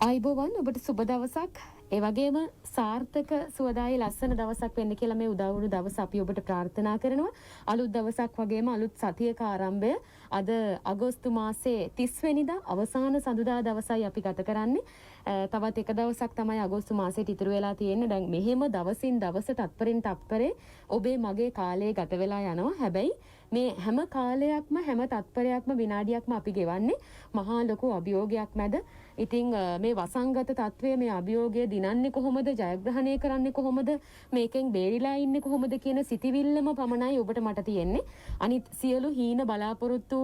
ආයිබෝවන් ඔබට සුබ දවසක්. ඒ වගේම සාර්ථක සුවදායි ලස්සන දවසක් වෙන්න කියලා මේ උදා වුණු දවස අපි ඔබට ප්‍රාර්ථනා කරනවා. අලුත් දවසක් වගේම අලුත් සතියක ආරම්භය. අද අගෝස්තු මාසේ 30 වෙනිදා අවසාන සඳුදා දවසයි අපි ගත කරන්නේ. තවත් එක දවසක් තමයි අගෝස්තු මාසෙට ඉතුරු වෙලා තියෙන්නේ. දැන් මෙහෙම දවසින් දවස තත්පරෙන් තත්පරේ ඔබේ මගේ කාලය ගත වෙලා යනවා. හැබැයි මේ හැම කාලයක්ම හැම තත්පරයක්ම විනාඩියක්ම අපි ගෙවන්නේ මහා ලොකු අභියෝගයක් මැද. ඉතින් මේ වසංගත තත්වය මේ අභියෝගය දිනන්නේ කොහොමද, ජයග්‍රහණය කරන්නේ කොහොමද, මේකෙන් බේරිලා ඉන්නේ කොහොමද කියන සිතිවිල්ලම පමණයි ඔබට මට තියෙන්නේ. අනිත් සියලු හීන බලාපොරොත්තු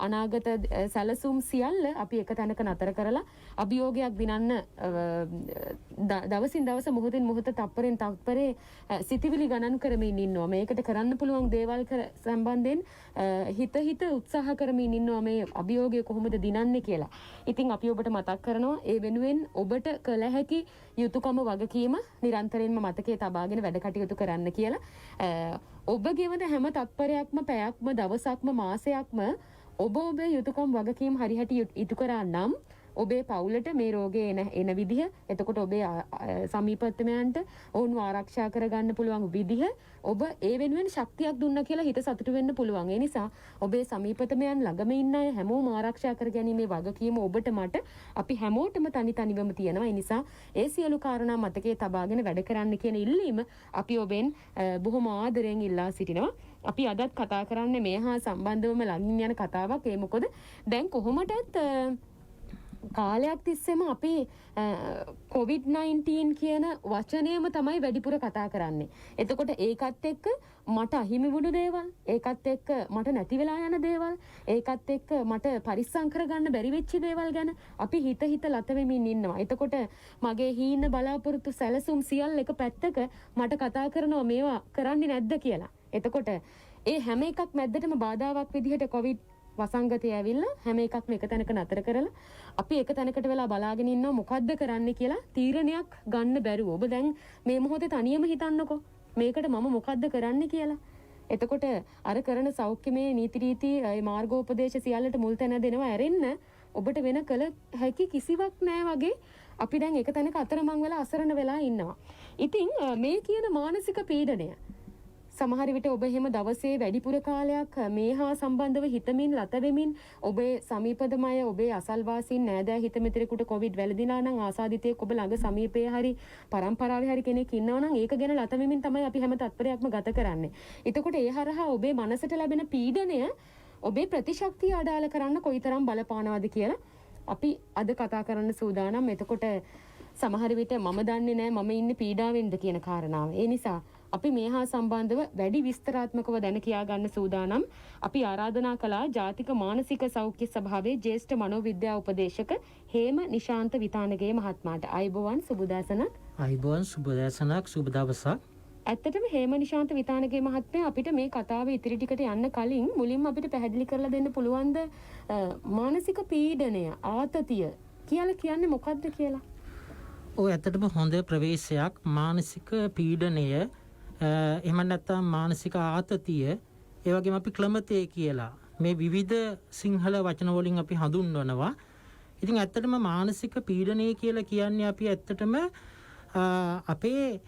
අනාගත සැලසුම් සියල්ල අපි එක තැනක නතර කරලා අභියෝගයක් දිනන්න දවසින් දවස මොහොතින් මොහොත තප්පරෙන් තප්පරේ සිතිවිලි ගණන් කරමින් ඉන්නවා. මේකට කරන්න පුළුවන් දේවල් සම්බන්ධයෙන් හිත උත්සාහ කරමින් ඉන්නවා මේ අභියෝගය කොහොමද දිනන්නේ කියලා. ඉතින් අපි ඔබට මතක් කරනවා ඒ වෙනුවෙන් ඔබට කළ හැකි යුතුයකම වගකීම නිරන්තරයෙන්ම මතකයේ තබාගෙන වැඩ කටයුතු කරන්න කියලා. ඔබ ගෙවන හැම තත්පරයක්ම පැයක්ම දවසක්ම මාසයක්ම ඔබේ යුතුයකම් වගකීම් හරියට ඉටු කරා නම් ඔබේ පවුලට මේ රෝගය එන විදිහ, එතකොට ඔබේ සමීපත්වයන්ට ඔවුන්ව ආරක්ෂා කරගන්න පුළුවන් විදිහ ඔබ ඒ වෙනුවෙන් ශක්තියක් දුන්නා කියලා හිත සතුටු වෙන්න පුළුවන්. ඒ නිසා ඔබේ සමීපතමයන් ළඟම ඉන්න අය හැමෝම ආරක්ෂා කරගැනීමේ වගකීම ඔබට මට අපි හැමෝටම තනිවම තියෙනවා. ඒ නිසා ඒ සියලු කාරණා මතකයේ තබාගෙන වැඩ කරන්න කියන ඉල්ලීම අපි ඔබෙන් බොහොම ආදරයෙන් ඉල්ලා සිටිනවා. අපි අදත් කතා කරන්නේ මේ හා සම්බන්ධවම ළඟින් යන කතාවක්. ඒ මොකද දැන් කොහොමදත් කාලයක් තිස්සෙම අපි COVID-19 කියන වචනයම තමයි වැඩිපුර කතා කරන්නේ. එතකොට ඒකත් එක්ක මට අහිමි වුණු දේවල්, ඒකත් එක්ක මට නැති වෙලා යන දේවල්, ඒකත් එක්ක මට පරිස්සම් කරගන්න බැරි වෙච්ච දේවල් ගැන අපි හිත ලත වෙමින් ඉන්නවා. එතකොට මගේ හීන බලාපොරොත්තු සැලසුම් සියල්ල එක පැත්තක මට කතා කරනවා මේවා කරන්නේ නැද්ද කියලා. එතකොට ඒ හැම එකක් මැද්දටම බාධාවක් විදිහට COVID වසංගතය ඇවිල්ලා හැම එකක්ම එක තැනක නතර කරලා අපි එක තැනකට වෙලා බලාගෙන ඉන්නවා මොකද්ද කරන්න කියලා තීරණයක් ගන්න බැරුව. ඔබ දැන් මේ මොහොතේ තනියම හිතන්නකෝ මේකට මම මොකද්ද කරන්න කියලා. එතකොට අර කරන සෞඛ්‍යමය නීති රීති මාර්ගෝපදේශ සියල්ලට මුල් තැන දෙනවා ඇරෙන්න ඔබට වෙන කල හැකි කිසිවක් නැහැ වගේ අපි දැන් එක තැනක අතරමං වෙලා අසරණ වෙලා ඉන්නවා. ඉතින් මේ කියන මානසික පීඩනය සමහර විට ඔබ එහෙම දවසේ වැඩිපුර කාලයක් මේ හා සම්බන්ධව හිතමින් ලත වෙමින් ඔබේ සමීපදමය ඔබේ අසල්වාසීන් නෑදෑ හිතමිතුරෙකුට කොවිඩ් වැළඳිලා නම් ආසාදිතයෙක් ඔබ ළඟ සමීපයේ හරි පරම්පරාවේ හරි කෙනෙක් ඉන්නවා නම් ඒක ගැන ලත වෙමින් තමයි අපි හැම තත්පරයක්ම ගත කරන්නේ. එතකොට ඒ හරහා ඔබේ මනසට ලැබෙන පීඩනය ඔබේ ප්‍රතිශක්තිය අඩාල කරන්න කොයිතරම් බලපානවද කියලා අපි අද කතා කරන්න සූදානම්. එතකොට සමහර විට මම දන්නේ නෑ මම ඉන්නේ පීඩාවෙන්ද කියන කාරණාව. ඒ නිසා අපි මේ හා සම්බන්ධව වැඩි විස්තරාත්මකව දැන කියා ගන්න සූදානම්. අපි ආරාධනා කළා ජාතික මානසික සෞඛ්‍ය සභාවේ ජ්‍යෙෂ්ඨ මනෝවිද්‍යා උපදේශක හේම නිශාන්ත විතානගේ මහත්මයාට. ආයිබෝවන් සුබදාසනක්. ආයිබෝවන් සුබදාසනක්. සුබ දවසක්. ඇත්තටම හේම නිශාන්ත විතානගේ මහත්මයා අපිට මේ කතාව ඉදිරි ටිකට යන්න කලින් මුලින්ම අපිට පැහැදිලි කරලා දෙන්න පුළුවන්ද මානසික පීඩනය ආතතිය කියලා කියන්නේ මොකක්ද කියලා? ඔය ඇත්තටම හොඳ ප්‍රවේශයක්. මානසික පීඩනය එහෙම නැත්නම් මානසික ආතතිය, ඒ වගේම අපි ක්ලමතේ කියලා මේ විවිධ සිංහල වචන වලින් අපි හඳුන්වනවා. ඉතින් ඇත්තටම මානසික පීඩනය කියලා කියන්නේ අපි ඇත්තටම අපේ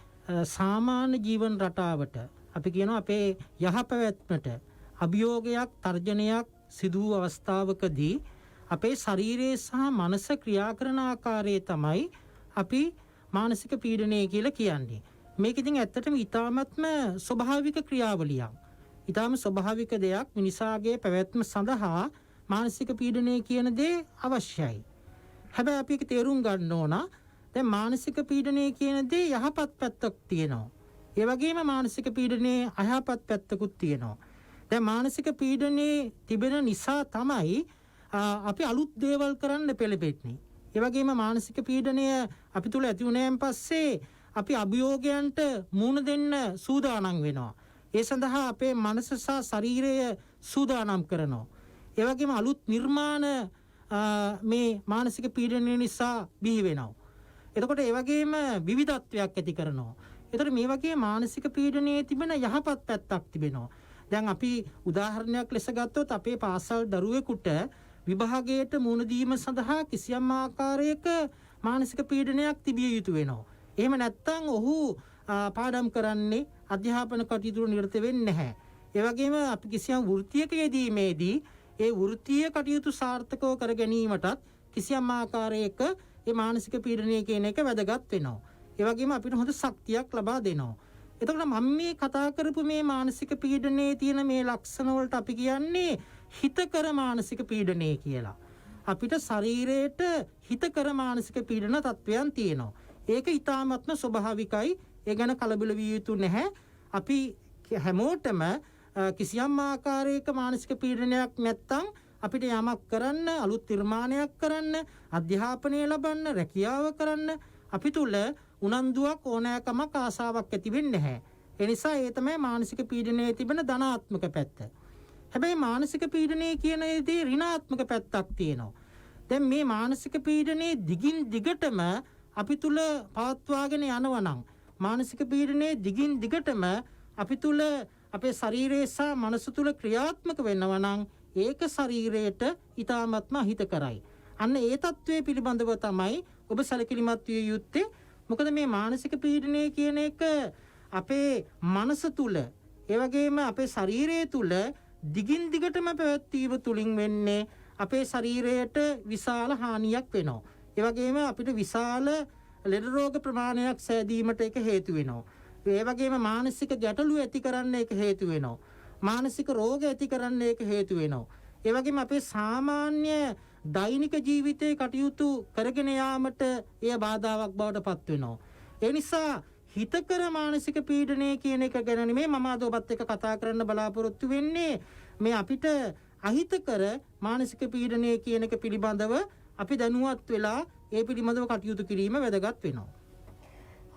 සාමාන්‍ය ජීවන රටාවට අපි කියනවා අපේ යහපැවැත්මට අභියෝගයක්, තර්ජනයක් සිදු වූ අවස්ථාවකදී අපේ ශරීරයේ සහ මනස ක්‍රියා කරන ආකාරය තමයි අපි මානසික පීඩනය කියලා කියන්නේ. මේක ඉතින් ඇත්තටම ඊටාත්ම ස්වභාවික ක්‍රියාවලියක්. ඊටාම ස්වභාවික දෙයක්. මිනිසාගේ පැවැත්ම සඳහා මානසික පීඩනය කියන දේ අවශ්‍යයි. හැබැයි අපි ඒක තේරුම් ගන්න ඕන. දැන් මානසික පීඩනය කියන දේ යහපත් පැත්තක් තියෙනවා. ඒ වගේම මානසික පීඩනයේ අයහපත් පැත්තකුත් තියෙනවා. දැන් මානසික පීඩනයේ තිබෙන නිසා තමයි අපි අලුත් දේවල් කරන්න පෙළඹෙන්නේ. ඒ වගේම මානසික පීඩනය අපි තුල ඇති වුණාන් පස්සේ අපි අභියෝගයන්ට මුහුණ දෙන්න සූදානම් වෙනවා. ඒ සඳහා අපේ මනස සහ ශරීරය සූදානම් කරනවා. ඒ වගේම අලුත් නිර්මාණ මේ මානසික පීඩනය නිසා බිහි වෙනවා. එතකොට ඒ වගේම විවිධත්වයක් ඇති කරනවා. එතකොට මේ වගේ මානසික පීඩනයේ තිබෙන යහපත් පැත්තක් තිබෙනවා. දැන් අපි උදාහරණයක් ලෙස ගත්තොත් අපේ පාසල් දරුවෙකුට විභාගයට මුහුණ දීම සඳහා කිසියම් ආකාරයක මානසික පීඩනයක් තිබිය යුතු වෙනවා. එහෙම නැත්නම් ඔහු පාඩම් කරන්නේ අධ්‍යාපන කටයුතු නිරත වෙන්නේ නැහැ. ඒ වගේම අපි කිසියම් වෘත්තියක යෙදීමේදී ඒ වෘත්තීය කටයුතු සාර්ථකව කර ගැනීමටත් කිසියම් ආකාරයක මේ මානසික පීඩනය කියන එක වැදගත් වෙනවා. ඒ වගේම අපිට හොඳ ශක්තියක් ලබා දෙනවා. එතකොට මම මේ කතා කරපු මේ මානසික පීඩනයේ තියෙන මේ ලක්ෂණ වලට අපි කියන්නේ හිතකර මානසික පීඩනය කියලා. අපිට ශරීරයට හිතකර මානසික පීඩන තත්වයන් තියෙනවා. ඒක ඊ타ත්ම ස්වභාවිකයි. ඒ ගැන කලබල විය යුතු නැහැ. අපි හැමෝටම කිසියම් ආකාරයක මානසික පීඩනයක් නැත්තම් අපිට යමක් කරන්න, අලුත් නිර්මාණයක් කරන්න, අධ්‍යාපනය ලබන්න, රැකියාව කරන්න අපි තුල උනන්දුවක්, ඕනෑකමක්, ආසාවක් ඇති වෙන්නේ නැහැ. ඒ නිසා ඒ තමයි මානසික පීඩනයේ තිබෙන ධනාත්මක පැත්ත. හැබැයි මානසික පීඩනයේ කියන දේ ඍණාත්මක පැත්තක් තියෙනවා. දැන් මේ මානසික පීඩනයේ දිගින් දිගටම අපි තුල පවත්වාගෙන යනවා නම්, මානසික පීඩනයේ දිගින් දිගටම අපි තුල අපේ ශරීරය සහ මනස තුල ක්‍රියාත්මක වෙනවා නම් ඒක ශරීරයට ඊ타ත්ම හිතකරයි. අන්න ඒ తත්වයේ පිළිබඳව තමයි ඔබ සැලකිලිමත් විය යුත්තේ. මොකද මේ මානසික පීඩනය කියන එක අපේ මනස තුල, ඒ වගේම අපේ ශරීරය තුල දිගින් දිගටම පැවැත්වීම තුලින් වෙන්නේ අපේ ශරීරයට විශාල හානියක් වෙනවා. ඒ වගේම අපිට විශාල ලෙඩ රෝග ප්‍රමාණයක් සෑදීමට ඒක හේතු වෙනවා. ඒ වගේම මානසික ගැටලු ඇති කරන්න ඒක හේතු වෙනවා. මානසික රෝග ඇති කරන්න ඒක හේතු වෙනවා. ඒ වගේම අපේ සාමාන්‍ය දෛනික ජීවිතයේ කටයුතු කරගෙන යාමට එය බාධාවක් බවට පත් වෙනවා. ඒ නිසා හිතකර මානසික පීඩනය කියන එක ගැන නෙමෙයි මම අද ඔබත් එක්ක කතා කරන්න බලාපොරොත්තු වෙන්නේ. මේ අපිට අහිතකර මානසික පීඩනය කියන එක පිළිබඳව අපි දැනුවත් වෙලා ඒ පිළිබඳව කටයුතු කිරීම වැදගත් වෙනවා.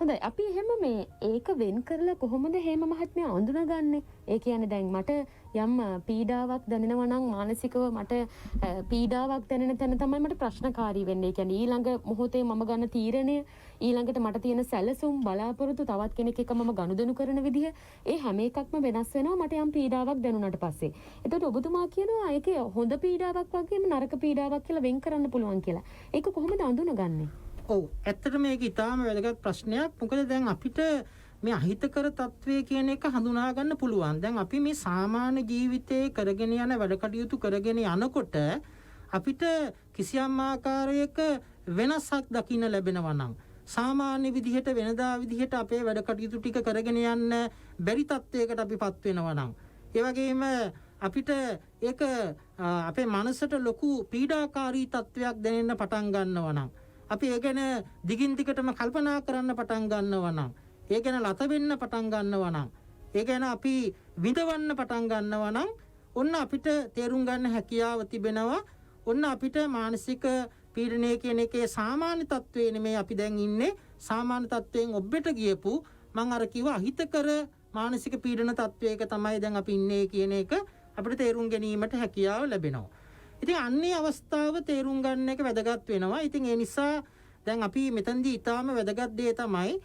හොඳයි, අපි එහෙම මේ ඒක වෙන් කරලා කොහොමද හේම මහත්මයා අඳුනගන්නේ? ඒ කියන්නේ දැන් මට යම් පීඩාවක් දැනෙනවා නම්, මානසිකව මට පීඩාවක් දැනෙන තැන තමයි මට ප්‍රශ්නකාරී වෙන්නේ. ඒ කියන්නේ ඊළඟ මොහොතේ මම ගන්න තීරණය, ඊළඟට මට තියෙන සැලසුම්, බලාපොරොත්තු, තවත් කෙනෙක් එක්ක මම ගනුදෙනු කරන විදිහ, ඒ හැම එකක්ම වෙනස් වෙනවා මට යම් පීඩාවක් දැනුණාට පස්සේ. එතකොට ඔබතුමා කියනවා ඒකේ හොඳ පීඩාවක් වගේම නරක පීඩාවක් කියලා වෙන් කරන්න පුළුවන් කියලා. ඒක කොහොමද අඳුනගන්නේ? ඔව්, ඇත්තට මේක ඊටාම වැදගත් ප්‍රශ්නයක්. මොකද දැන් අපිට මේ අහිතකර තත්වය කියන එක හඳුනා ගන්න පුළුවන්. දැන් අපි මේ සාමාන්‍ය ජීවිතයේ කරගෙන යන වැඩ කටයුතු කරගෙන යනකොට අපිට කිසියම් ආකාරයක වෙනසක් දකින්න ලැබෙනවා නම්, සාමාන්‍ය විදිහට වෙනදා විදිහට අපේ වැඩ කටයුතු ටික කරගෙන යන්න බැරි තත්වයකට අපිපත් වෙනවා නම්, ඒ වගේම අපිට ඒක අපේ මනසට ලොකු පීඩාකාරී තත්වයක් දැනෙන්න පටන් ගන්නවා නම්, අපි ඒ ගැන දිගින් දිගටම කල්පනා කරන්න පටන් ගන්නවා නම්, ඒ ගැන ලත වෙන්න පටන් ගන්නවා නම්, ඒ ගැන අපි විඳවන්න පටන් ගන්නවා නම්, ඔන්න අපිට තේරුම් ගන්න හැකියාව තිබෙනවා. ඔන්න අපිට මානසික පීඩනය කියන එකේ සාමාන්‍ය තත්වයේ නෙමෙයි අපි දැන් ඉන්නේ. සාමාන්‍ය තත්වයෙන් ඔබට ගියපු මම අර කිව්ව අහිතකර මානසික පීඩන තත්වයක තමයි දැන් අපි ඉන්නේ කියන එක අපිට තේරුම් ගැනීමට හැකියාව ලැබෙනවා. ඉතින් අන්නේ අවස්ථාව තේරුම් ගන්න එක වැදගත් වෙනවා. ඉතින් ඒ නිසා දැන් අපි මෙතනදී ඊටාම වැදගත් දේ තමයි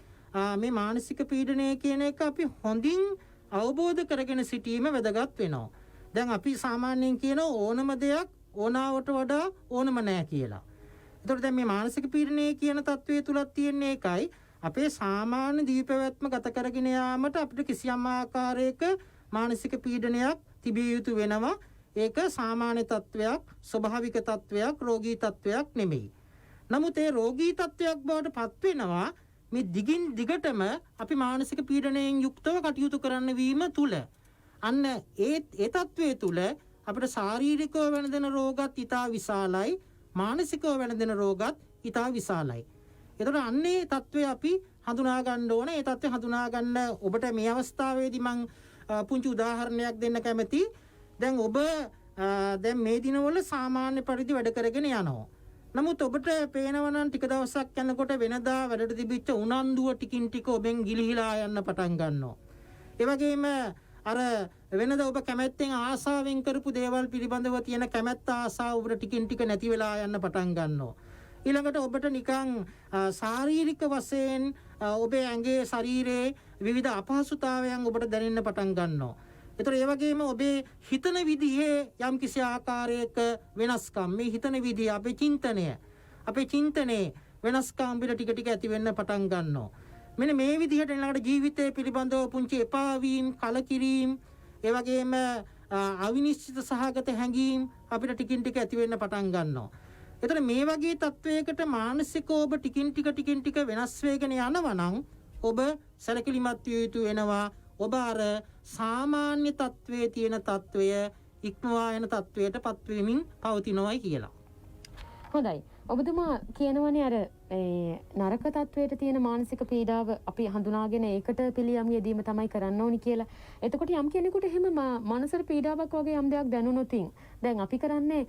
මේ මානසික පීඩනය කියන එක අපි හොඳින් අවබෝධ කරගෙන සිටීම වැදගත් වෙනවා. දැන් අපි සාමාන්‍යයෙන් කියන ඕනම දෙයක් ඕනාවට වඩා ඕනම නෑ කියලා. ඒතකොට දැන් මේ මානසික පීඩනය කියන තත්වයේ තුලක් තියෙන එකයි අපේ සාමාන්‍ය දීපැවැත්ම ගත කරගෙන යාමට අපිට කිසියම් ආකාරයක මානසික පීඩනයක් තිබිය යුතු වෙනවා. ඒක සාමාන්‍ය තත්වයක්, ස්වභාවික තත්වයක්, රෝගී තත්වයක් නෙමෙයි. නමුත් ඒ රෝගී තත්වයක් බවට පත් වෙනවා මේ දිගින් දිගටම අපි මානසික පීඩනයෙන් යුක්තව කටයුතු කරන්න වීම තුල. අන්න ඒ තත්වයේ තුල අපිට ශාරීරිකව වෙනදෙන රෝගත් ඉතා විශාලයි, මානසිකව වෙනදෙන රෝගත් ඉතා විශාලයි. ඒතකොට අන්නේ තත්වය අපි හඳුනා ගන්න ඕනේ. ඒ තත්වය හඳුනා ගන්න ඔබට මේ අවස්ථාවේදී මම පුංචි උදාහරණයක් දෙන්න කැමතියි. දැන් ඔබ දැන් මේ දිනවල සාමාන්‍ය පරිදි වැඩ කරගෙන යනවා. නමුත් ඔබට පේනවා නම් ටික දවසක් යනකොට වෙනදා වැඩට තිබිච්ච උනන්දුව ටිකින් ටික ඔබෙන් ගිලිහිලා යන්න පටන් ගන්නවා. ඒ වගේම අර වෙනදා ඔබ කැමැත්තෙන් ආසාවෙන් කරපු දේවල් පිළිබඳව තියෙන කැමැත්ත ආසාව ඔබට ටිකින් ටික නැති වෙලා යන්න පටන් ගන්නවා. ඊළඟට ඔබට නිකන් ශාරීරික වශයෙන් ඔබේ ඇඟේ ශරීරයේ විවිධ අපහසුතාවයන් ඔබට දැනෙන්න පටන් ගන්නවා. ඒතර ඒ වගේම ඔබේ හිතන විදිහේ යම් කිසි ආකාරයක වෙනස්කම්, මේ හිතන විදිහ, අපේ චින්තනයේ වෙනස්කම් පිළ ටික ටික ඇති වෙන්න පටන් ගන්නවා. මෙන්න මේ විදිහට ඊළඟට ජීවිතය පිළිබඳව පුංචි එපා වීම, කලකිරීම, ඒ වගේම අවිනිශ්චිත සහගත හැඟීම් අපිට ටිකින් ටික ඇති වෙන්න පටන් ගන්නවා. එතකොට මේ වගේ තත්වයකට මානසිකව ඔබ ටිකින් ටික වෙනස් වෙගෙන යනවා නම් ඔබ සැලකිලිමත් විය යුතු වෙනවා. ඔබ අර සාමාන්‍ය තත්වයේ තියෙන තත්වය ඉක්මවා යන තත්වයට පත්වෙමින් පවතිනවායි කියලා. හොඳයි. ඔබතුමා කියනවනේ අර නරක තත්වයට තියෙන මානසික පීඩාව අපි හඳුනාගෙන ඒකට පිළියම් යෙදීම තමයි කරන්න ඕනි කියලා. එතකොට යම් කෙනෙකුට එහෙම මනසට පීඩාවක් වගේ යම් දෙයක් දැනුනොතින් දැන් අපි කරන්නේ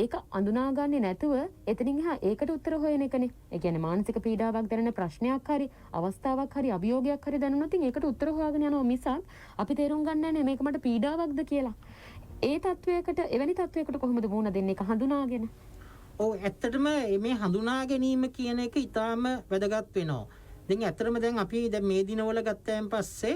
ඒක අඳුනාගන්නේ නැතුව එතනින් එහා ඒකට උත්තර හොයන එකනේ. ඒ කියන්නේ මානසික පීඩාවක් දැනෙන ප්‍රශ්නයක් හරි අවස්ථාවක් හරි අභියෝගයක් හරි දැනුනොතින් ඒකට උත්තර හොයාගෙන යනවා මිසක් අපි තේරුම් ගන්නෑ නේ මේක මට පීඩාවක්ද කියලා. ඒ තත්වයකට එවැනි තත්වයකට කොහොමද මුහුණ දෙන්නේ ඒක හඳුනාගෙන? ඔව් ඇත්තටම මේ හඳුනා ගැනීම කියන එක ඊටාම වැදගත් වෙනවා. දැන් ඇත්තටම දැන් අපි දැන් මේ දිනවල ගත්තයන් පස්සේ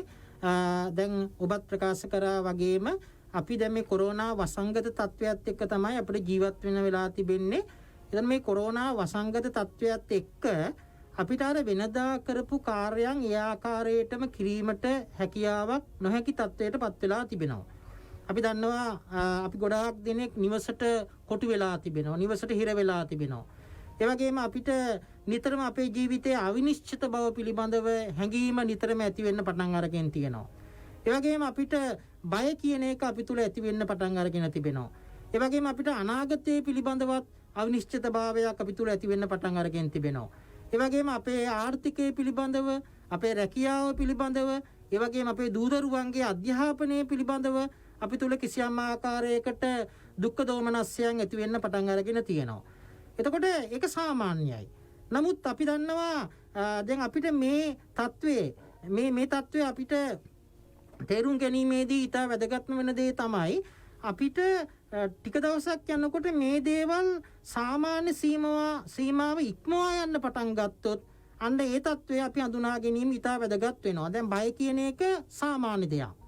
දැන් ඔබත් ප්‍රකාශ කරා වගේම අපි දැන් මේ කොරෝනා වසංගත තත්වයක් එක්ක තමයි අපිට ජීවත් වෙන වෙලා තිබෙන්නේ. එතන මේ කොරෝනා වසංගත තත්වයක් එක්ක අපිට අර වෙනදා කරපු කාර්යයන් ඒ ආකාරයටම කිරීමට හැකියාවක් නොහැකි තත්වයකටපත් වෙලා තිබෙනවා. අපි දන්නවා අපි ගොඩාක් දෙනෙක් නිවසට කොටු වෙලා තිබෙනවා. නිවසට හිර වෙලා තිබෙනවා. ඒ වගේම අපිට නිතරම අපේ ජීවිතයේ අවිනිශ්චිත බව පිළිබඳව හැඟීම නිතරම ඇති වෙන්න පටන් අරගෙන තියෙනවා. ඒ වගේම අපිට බය කියන එක අපි තුල ඇති වෙන්න පටන් අරගෙන තිබෙනවා. ඒ වගේම අපිට අනාගතයේ පිළිබඳවත් අවිනිශ්චිතභාවයක් අපි තුල ඇති වෙන්න පටන් අරගෙන තිබෙනවා. ඒ වගේම අපේ ආර්ථිකය පිළිබඳව, අපේ රැකියාව පිළිබඳව, ඒ වගේම අපේ දූ දරුවන්ගේ අධ්‍යාපනය පිළිබඳව අපි තුල කිසියම් ආකාරයකට දුක්ඛ දෝමනස්යන් ඇති වෙන්න පටන් අරගෙන තියෙනවා. එතකොට ඒක සාමාන්‍යයි. නමුත් අපි දන්නවා දැන් අපිට මේ තත්වයේ අපිට තේරුම් ගැනීමේදී ඊට වැදගත්ම වෙන දේ තමයි අපිට ටික දවසක් යනකොට මේ දේවල් සාමාන්‍ය සීමාව ඉක්මවා යන්න පටන් ගත්තොත් අන්න ඒ තත්වය අපි හඳුනා ගැනීම ඊට වැදගත් වෙනවා. දැන් බය කියන එක සාමාන්‍ය දෙයක්.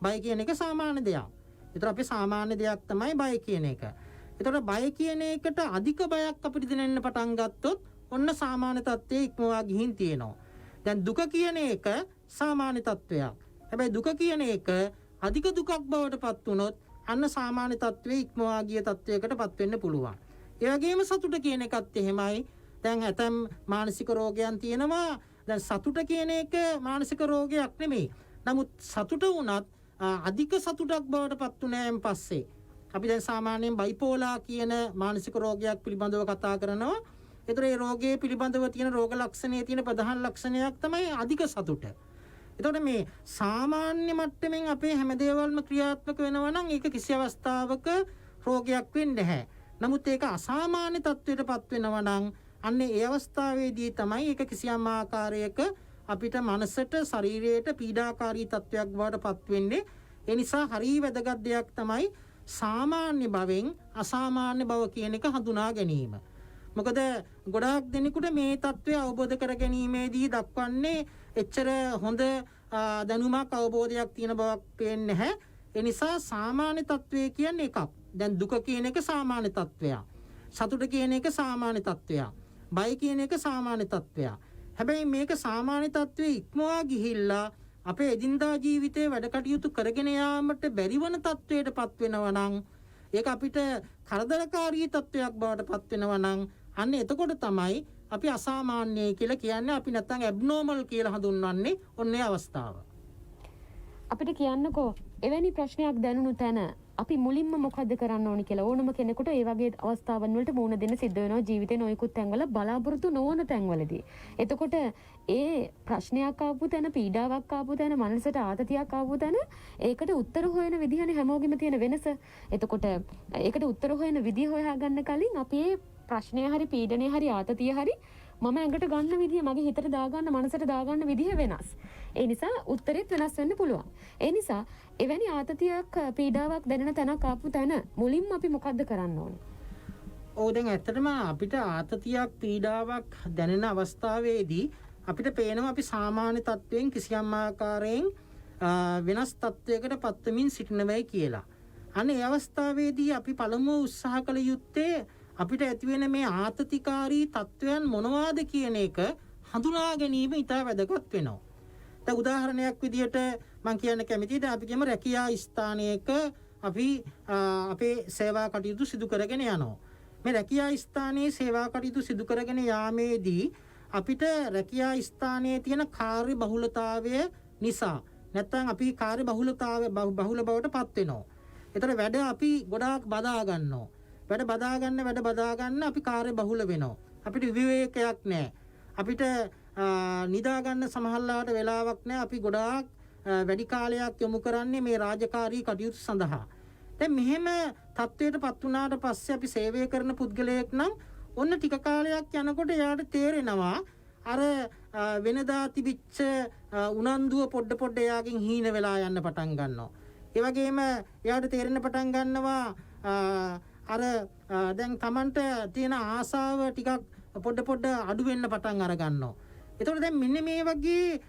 බය කියන එක සාමාන්‍ය දෙයක්. ඒතර අපි සාමාන්‍ය දෙයක් තමයි බය කියන එක. ඒතර බය කියන එකට අධික බයක් අපිට දැනෙන්න පටන් ගත්තොත් ඔන්න සාමාන්‍ය තත්ත්වයේ ඉක්මවා ගිහින් තියෙනවා. දැන් දුක කියන එක සාමාන්‍ය තත්ත්වයක්. හැබැයි දුක කියන එක අධික දුකක් බවට පත් වුණොත් අන්න සාමාන්‍ය තත්ත්වයේ ඉක්මවා ගිය තත්ත්වයකටපත් වෙන්න පුළුවන්. ඒ වගේම සතුට කියන එකත් එහෙමයි. දැන් ඇතම් මානසික රෝගයන් තියෙනවා. දැන් සතුට කියන එක මානසික රෝගයක් නෙමෙයි. නමුත් සතුට වුණත් අධික සතුටක් බවට පත් වුණායින් පස්සේ අපි දැන් සාමාන්‍යයෙන් බයිපෝලා කියන මානසික රෝගයක් පිළිබඳව කතා කරනවා. ඒතර ඒ රෝගයේ පිළිබඳව තියෙන රෝග ලක්ෂණයේ තියෙන ප්‍රධාන ලක්ෂණයක් තමයි අධික සතුට. එතකොට මේ සාමාන්‍ය මට්ටමින් අපේ හැම දේවල්ම ක්‍රියාත්මක වෙනවා නම් ඒක කිසි අවස්ථාවක රෝගයක් වෙන්නේ නැහැ. නමුත් ඒක අසාමාන්‍ය තත්ත්වයකටපත් වෙනවා නම් අන්න ඒ අවස්ථාවේදී තමයි ඒක කිසියම් ආකාරයක අපිට මනසට ශරීරයට පීඩාකාරී තත්ත්වයක් බවට පත් වෙන්නේ. ඒ නිසා හරිය වැදගත් දෙයක් තමයි සාමාන්‍ය භවෙන් අසාමාන්‍ය භව කියන එක හඳුනා ගැනීම. මොකද ගොඩාක් දෙනෙකුට මේ தત્ත්වය අවබෝධ කර ගැනීමේදී දක්වන්නේ එච්චර හොඳ දැනුමක් අවබෝධයක් තියෙන බවක් පේන්නේ නැහැ. ඒ නිසා සාමාන්‍ය தત્ත්වය කියන්නේ එකක්. දැන් දුක කියන එක සාමාන්‍ය தત્ත්වයක්. සතුට කියන එක සාමාන්‍ය தત્ත්වයක්. බය කියන එක සාමාන්‍ය தત્ත්වයක්. හැබැයි මේක සාමාන්‍ය තත්ත්වයේ ඉක්මවා ගිහිල්ලා අපේ එදිනදා ජීවිතේ වැඩ කටයුතු කරගෙන යාමට බැරි වන තත්ත්වයකටපත් වෙනවා නම් ඒක අපිට කරදරකාරී තත්ත්වයක් බවට පත් වෙනවා නම් අන්න එතකොට තමයි අපි අසාමාන්‍යයි කියලා කියන්නේ. අපි නැත්තම් ඇබ්නෝමල් කියලා හඳුන්වන්නේ ඔන්නේ අවස්ථාව. අපිට කියන්නකෝ එවැනි ප්‍රශ්නයක් දැනුණු තැන අපි මුලින්ම මොකද්ද කරන්න ඕනි කියලා ඕනම කෙනෙකුට ඒ වගේ අවස්ථාවන් වලට මුහුණ දෙන්න සිද්ධ වෙනවා ජීවිතේ නොයෙකුත් තැන්වල බලාපොරොත්තු නොවන තැන්වලදී. එතකොට ඒ ප්‍රශ්නයක් ආපු තැන, පීඩාවක් ආපු තැන, මනසට ආතතියක් ආපු තැන ඒකට උත්තර හොයන විදිහනේ හැමෝගෙම තියෙන වෙනස. එතකොට ඒකට උත්තර හොයන විදිහ හොයාගන්න කලින් අපි මේ ප්‍රශ්නය හරි පීඩනය හරි ආතතිය හරි මම ඇඟට ගන්න විදිහ, මගේ හිතට දාගන්න, මනසට දාගන්න විදිහ වෙනස්. ඒ නිසා උත්තරෙත් වෙනස් වෙන්න පුළුවන්. ඒ නිසා එවැනි ආතතියක් පීඩාවක් දැනෙන තැනක් ආපු තැන මුලින්ම අපි මොකද්ද කරන්න ඕනේ? ඔව් දැන් ඇත්තටම අපිට ආතතියක් පීඩාවක් දැනෙන අවස්ථාවේදී අපිට පේනවා අපි සාමාන්‍ය තත්වයෙන් කිසියම් ආකාරයෙන් වෙනස් තත්වයකට පත්වමින් සිටින වෙයි කියලා. අනේ ඒ අවස්ථාවේදී අපි පළමුව උත්සාහ කළ යුත්තේ අපිට ඇති වෙන මේ ආතතිකාරී තත්වයන් මොනවාද කියන එක හඳුනා ගැනීම ඉතා වැදගත් වෙනවා. දැන් උදාහරණයක් විදිහට මම කියන්න කැමතියි දැන් අපි කියමු රැකියා ස්ථානයක අපි අපේ සේවා කටයුතු සිදු කරගෙන යනවා. මේ රැකියා ස්ථානයේ සේවා කටයුතු සිදු කරගෙන යාමේදී අපිට රැකියා ස්ථානයේ තියෙන කාර්ය බහුලතාවය නිසා නැත්නම් අපි කාර්ය බහුල බවට පත් වෙනවා. ඒතර වැඩ අපි ගොඩාක් බදා ගන්නවා. වැඩ බදා ගන්න අපි කාර්ය බහුල වෙනවා. අපිට විවේකයක් නැහැ. අපිට නිදා ගන්න සමහරලාට වෙලාවක් නැහැ. අපි ගොඩාක් වැඩි කාලයක් යොමු කරන්නේ මේ රාජකාරී කටයුතු සඳහා. දැන් මෙහෙම තත්වයටපත් වුණාට පස්සේ අපි සේවය කරන පුද්ගලයෙක් නම් ඔන්න ටික කාලයක් යනකොට එයාට තේරෙනවා අර වෙනදා තිබිච්ච උනන්දුව පොඩ එයාගෙන් හීන වෙලා යන්න පටන් ගන්නවා. ඒ වගේම එයාට තේරෙන්න පටන් ගන්නවා අර දැන් Tamanට තියෙන ආසාව ටිකක් පොඩ අඩු වෙන්න පටන් අර ගන්නවා. එතකොට දැන් මෙන්න මේ වගේ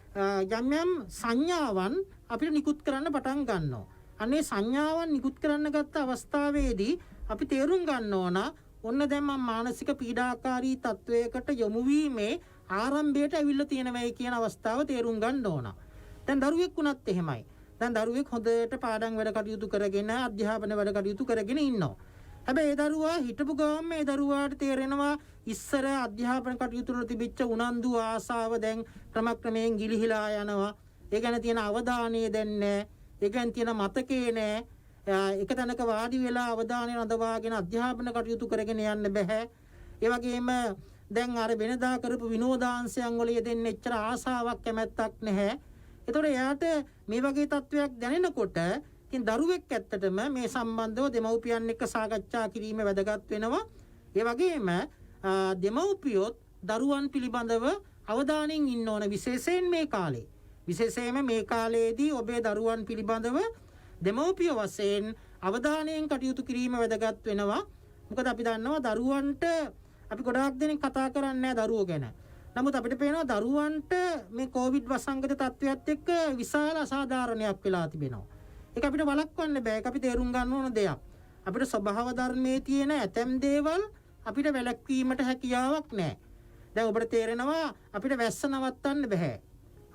යම් සංඥාවන් අපිට නිකුත් කරන්න පටන් ගන්නවා. අනේ සංඥාවන් නිකුත් කරන්න ගත්ත අවස්ථාවේදී අපි තේරුම් ගන්න ඕන ඔන්න දැන් මම මානසික පීඩාකාරී තත්වයකට යොමු වීමේ ආරම්භයට ඇවිල්ලා තියෙනවයි කියන අවස්ථාව තේරුම් ගන්න ඕන. දැන් දරුවෙක් වුණත් එහෙමයි. දැන් දරුවෙක් හොඳට පාඩම් වැඩ කටයුතු කරගෙන අධ්‍යාපන වැඩ කටයුතු කරගෙන ඉන්නවා. හැබැයි ඒ දරුවා හිටපු ගමන් මේ දරුවාට තේරෙනවා ඉස්සර අධ්‍යාපන කටයුතු වල තිබිච්ච උනන්දු ආසාව දැන් ක්‍රමයෙන් ගිලිහිලා යනවා. ඒ ගැන තියෙන අවධානය දැන් නැහැ. ඒ ගැන තියෙන මතකේ නැහැ. එක තැනක වාඩි වෙලා අවධානය රඳවාගෙන අධ්‍යාපන කටයුතු කරගෙන යන්න බෑ. ඒ වගේම දැන් අර වෙනදා කරපු විනෝදාංශයන් වල යෙදෙන්න එච්චර ආසාවක් කැමැත්තක් නැහැ. ඒතකොට එයාට මේ වගේ තත්වයක් දැනෙනකොට ඉතින් දරුවෙක් ඇත්තටම මේ සම්බන්ධව දෙමව්පියන් එක්ක සාකච්ඡා කිරීම වැදගත් වෙනවා. ඒ වගේම දෙමව්පියොත් දරුවන් පිළිබඳව අවධානයෙන් ඉන්න ඕන විශේෂයෙන් මේ කාලේ. විශේෂයෙන්ම මේ කාලයේදී ඔබේ දරුවන් පිළිබඳව දෙමව්පිය වශයෙන් අවධානයෙන් කටයුතු කිරීම වැදගත් වෙනවා. මොකද අපි දන්නවා දරුවන්ට අපි ගොඩාක් දෙනෙක් කතා කරන්නේ නැහැ දරුවෝ ගැන. නමුත් අපිට පේනවා දරුවන්ට මේ කොවිඩ් වසංගත තත්ත්වයක් එක්ක විශාල අසාධාරණයක් වෙලා තිබෙනවා. ඒක අපිට වළක්වන්න බෑ. ඒක අපි තේරුම් ගන්න ඕන දෙයක්. අපිට ස්වභාව ධර්මයේ තියෙන ඇතැම් දේවල් අපිට වැළැක්වීමට හැකියාවක් නැහැ. දැන් ඔබට තේරෙනවා අපිට වැස්ස නවත්තන්න බෑ.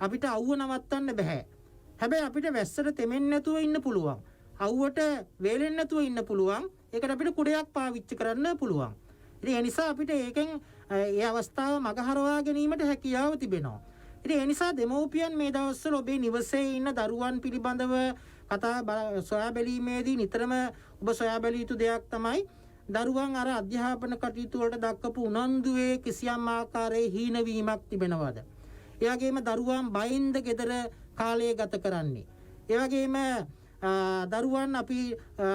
අපිට අවුව නවත්තන්න බෑ. හැබැයි අපිට වැස්සට තෙමෙන්නේ නැතුව ඉන්න පුළුවන්. අවුවට වේලෙන්නේ නැතුව ඉන්න පුළුවන්. ඒකට අපිට කුඩයක් පාවිච්චි කරන්න පුළුවන්. ඉතින් ඒ නිසා අපිට ඒකෙන් ඒ අවස්ථාව මගහරවා ගැනීමට හැකියාව තිබෙනවා. ඉතින් ඒ නිසා දෙමව්පියන් මේ දවස්වල ඔබේ නිවසේ ඉන්න දරුවන් පිළිබඳව සොයා බැලීමේදී නිතරම ඔබ සොයා බැලිය යුතු දෙයක් තමයි දරුවන් අර අධ්‍යාපන කටයුතු වලට දක්වපු උනන්දුවේ කිසියම් ආකාරයේ හීනවීමක් තිබෙනවද? ඒ වගේම දරුවන් බයින්ද ගෙදර කාලය ගත කරන්නේ. ඒ වගේම දරුවන් අපි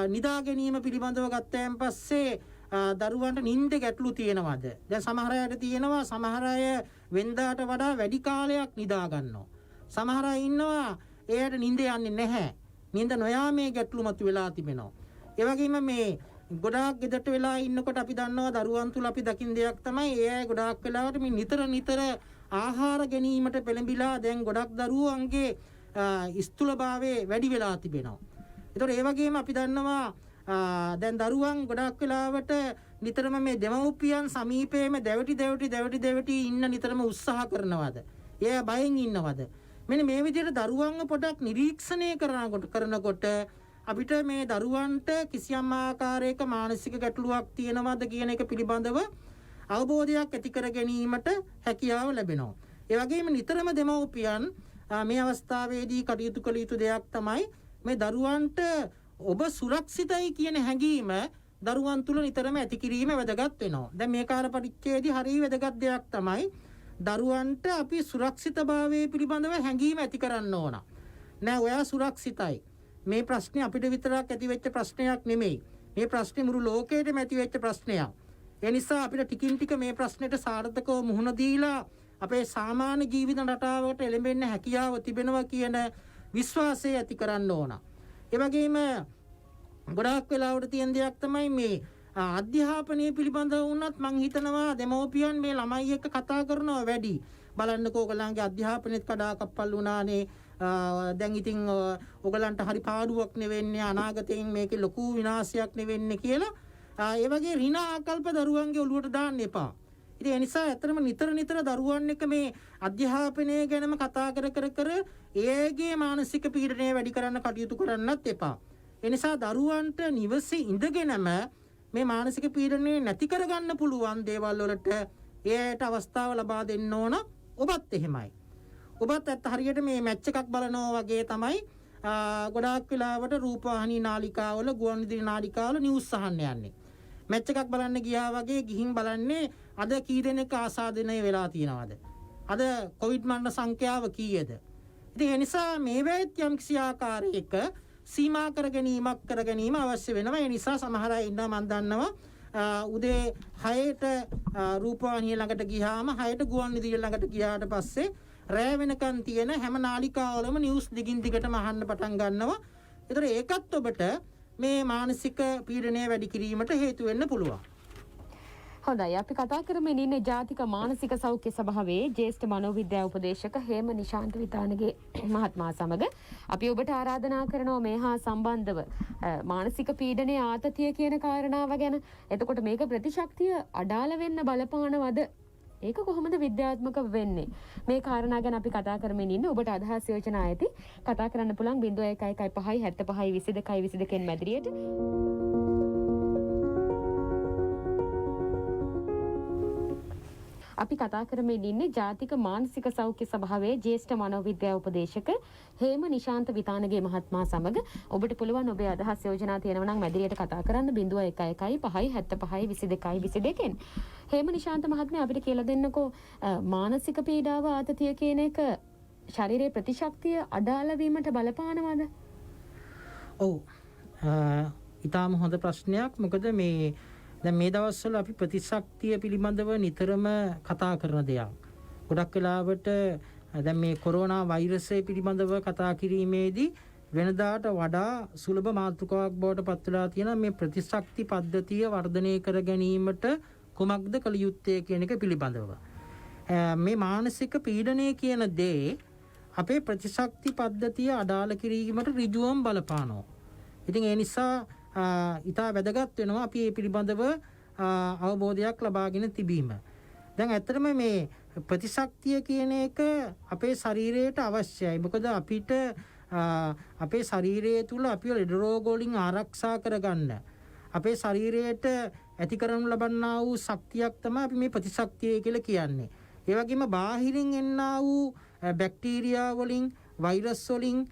නිදා ගැනීම පිළිබඳව ගත්තයන් පස්සේ දරුවන්ට නිින්ද ගැටලු තියෙනවද? දැන් සමහර අයට තියෙනවා සමහර අය වෙනදාට වඩා වැඩි කාලයක් නිදා ගන්නවා. සමහර අය ඉන්නවා එයාට නිින්ද යන්නේ නැහැ. නිින්ද නොයාමේ ගැටලු මතුවලා තිබෙනවා. ඒ වගේම මේ ගොඩාක් ගෙදරට වෙලා ඉන්නකොට අපි දන්නවා දරුවන් තුල අපි දකින්න දෙයක් තමයි ඒ අය ගොඩාක් වෙලාවට මේ නිතර ආහාර ගැනීමට පෙළඹිලා දැන් ගොඩක් දරුවන්ගේ ස්ථූලභාවයේ වැඩි වෙලා තිබෙනවා. ඒතකොට ඒ වගේම අපි දන්නවා දැන් දරුවන් ගොඩක් වෙලාවට නිතරම මේ දෙමව්පියන් සමීපයේම දැවටි ඉන්න නිතරම උත්සාහ කරනවද? එයා බයෙන් ඉන්නවද? මෙන්න මේ විදිහට දරුවන්ව පොඩක් නිරීක්ෂණය කරනකොට අපිට මේ දරුවන්ට කිසියම් ආකාරයක මානසික ගැටලුවක් තියෙනවද කියන එක පිළිබඳව අවබෝධයක් ඇති කර ගැනීමට හැකියාව ලැබෙනවා. ඒ වගේම නිතරම දෙමව්පියන් මේ අවස්ථාවේදී කටයුතු කළ යුතු දෙයක් තමයි මේ දරුවන්ට ඔබ සුරක්ෂිතයි කියන හැඟීම දරුවන් තුල නිතරම ඇති කිරීම වැදගත් වෙනවා. දැන් මේ කාල පරිච්ඡේදයේ හරිය වැදගත් දෙයක් තමයි දරුවන්ට අපි සුරක්ෂිතභාවයේ පිළිබඳව හැඟීම ඇති කරන්න ඕන. නෑ ඔයා සුරක්ෂිතයි. මේ ප්‍රශ්නේ අපිට විතරක් ඇති වෙච්ච ප්‍රශ්නයක් නෙමෙයි. මේ ප්‍රශ්නේ මුළු ලෝකෙටම ඇති වෙච්ච ප්‍රශ්නයක්. ඒ නිසා අපිට ටිකින් ටික මේ ප්‍රශ්නෙට සාර්ථකව මුහුණ දීලා අපේ සාමාන්‍ය ජීවිත රටාවට එළඹෙන්න හැකියාව තිබෙනවා කියන විශ්වාසය ඇති කරන්න ඕන. ඒ වගේම ගොඩාක් වෙලාවට තියෙන දෙයක් තමයි මේ අධ්‍යාපනය පිළිබඳව වුණත් මං හිතනවා දෙමව්පියන් මේ ළමයි එක්ක කතා කරනවා වැඩි. බලන්නකෝ ඔයගලන්ගේ අධ්‍යාපනයේත් කඩාකප්පල් වුණානේ. දැන් ඉතින් ඔයගලන්ට හරි පාඩුවක් නෙවෙන්නේ අනාගතයෙන් මේකේ ලොකු විනාශයක් නෙවෙන්නේ කියලා ඒ වගේ ඍණ ආකල්ප දරුවන්ගේ ඔළුවට දාන්න එපා. ඉතින් ඒ නිසා ඇත්තටම නිතර දරුවන් එක්ක මේ අධ්‍යාපනය ගැනම කතා කර ඒගේ මානසික පීඩනය වැඩි කරන්න කටයුතු කරන්නත් එපා. ඒ නිසා දරුවන්ට නිවසේ ඉඳගෙනම මේ මානසික පීඩනය නැති කරගන්න පුළුවන් දේවල් වලට එයාට අවස්ථාව ලබා දෙන්න ඕන. ඔබත් එහෙමයි. ඔබත් ඇත්ත හරියට මේ මැච් එකක් බලනවා වගේ තමයි ගොඩාක් වෙලාවට රූපවාහිනී නාලිකාවල ගුවන්විදුලි නාලිකාවල නිවුස් අහන්න යන්නේ. මැච් එකක් බලන්න ගියා වගේ ගිහින් බලන්නේ අද කී දෙනෙක් ආසාදනය වෙලා තියෙනවද? අද කොවිඩ් මරණ සංඛ්‍යාව කීයද? ඉතින් ඒ නිසා මේ වෙත් යම් කිසි ආකාරයක සීමා කර ගැනීම අවශ්‍ය වෙනවා. ඒ නිසා සමහර අය ඉන්නවා මම දන්නවා උදේ 6ට රූපවාහිනිය ළඟට ගියාම 6ට ගුවන්විදුලිය ළඟට ගියාට පස්සේ රෑ වෙනකන් තියෙන හැම නාලිකාවලම නිවුස් දිගින් දිගටම අහන්න පටන් ගන්නවා. ඒතර ඒකත් ඔබට මේ මානසික පීඩනය වැඩි කිරීමට හේතු වෙන්න පුළුවන්. හොඳයි අපි කතා කරමින් ඉන්නේ ජාතික මානසික සෞඛ්‍ය සභාවේ ජ්‍යෙෂ්ඨ මනෝවිද්‍යා උපදේශක හේම නිශාන්ත විතානගේ මහත්මයා සමග අපි ඔබට ආරාධනා කරනවා මේ හා සම්බන්ධව මානසික පීඩනයේ ආතතිය කියන කාරණාව ගැන. එතකොට මේක ප්‍රතිශක්තිය අඩාල වෙන්න බලපානවද? ඒක කොහොමද විද්‍යාත්මක වෙන්නේ? මේ කාරණා ගැන අපි කතා කරමින් ඉන්නේ. ඔබට අදහස් යෝජනා ඇති. කතා කරන්න පුළුවන් 0115 75 22 22 මැදිරියට. අපි කතා කරමින් ඉන්නේ ජාතික මානසික සෞඛ්‍ය සභාවේ ජ්‍යෙෂ්ඨ මනෝවිද්‍යා උපදේශක හේම නිශාන්ත විතානගේ මහත්මයා සමග. ඔබට පුළුවන් ඔබේ අදහස් යෝජනා තියෙනවා නම් මැදිරියට කතා කරන්න 0115 75 22 22. හේම නිශාන්ත මහත්මයා අපිට කියලා දෙන්නකෝ මානසික පීඩාව ආතතිය කියන එක ශරීරයේ ප්‍රතිශක්තිය අඩාල වීමට බලපානවද? ඔව්. ඊටාම හොඳ ප්‍රශ්නයක්. මොකද මේ දැන් මේ දවස්වල අපි ප්‍රතිශක්තිය පිළිබඳව නිතරම කතා කරන දෙයක්. ගොඩක් වෙලාවට දැන් මේ කොරෝනා වෛරසය පිළිබඳව කතා කිරීමේදී වෙනදාට වඩා සුලභ මාතෘකාවක් බවට පත් වෙලා තියෙන මේ ප්‍රතිශක්ති පද්ධතිය වර්ධනය කර ගැනීමට කුමක්ද කළ යුත්තේ කියන එක පිළිබඳව. මේ මානසික පීඩනය කියන දේ අපේ ප්‍රතිශක්ති පද්ධතිය අඩාල කිරීමට ඍජුවම බලපානවා. ඉතින් ඒ නිසා ඉතා වැදගත් වෙනවා අපි මේ පිළිබඳව අවබෝධයක් ලබාගෙන තිබීම. දැන් ඇත්තටම මේ ප්‍රතිශක්තිය කියන එක අපේ ශරීරයට අවශ්‍යයි. මොකද අපිට අපේ ශරීරය තුල අපි ලෙඩ රෝග වලින් ආරක්ෂා කරගන්න අපේ ශරීරයට ඇති කරනු ලබන්නා වූ ශක්තියක් තමයි අපි මේ ප්‍රතිශක්තිය කියලා කියන්නේ. ඒ වගේම බාහිරින් එන්නා වූ බැක්ටීරියා වලින් වෛරස් වලින්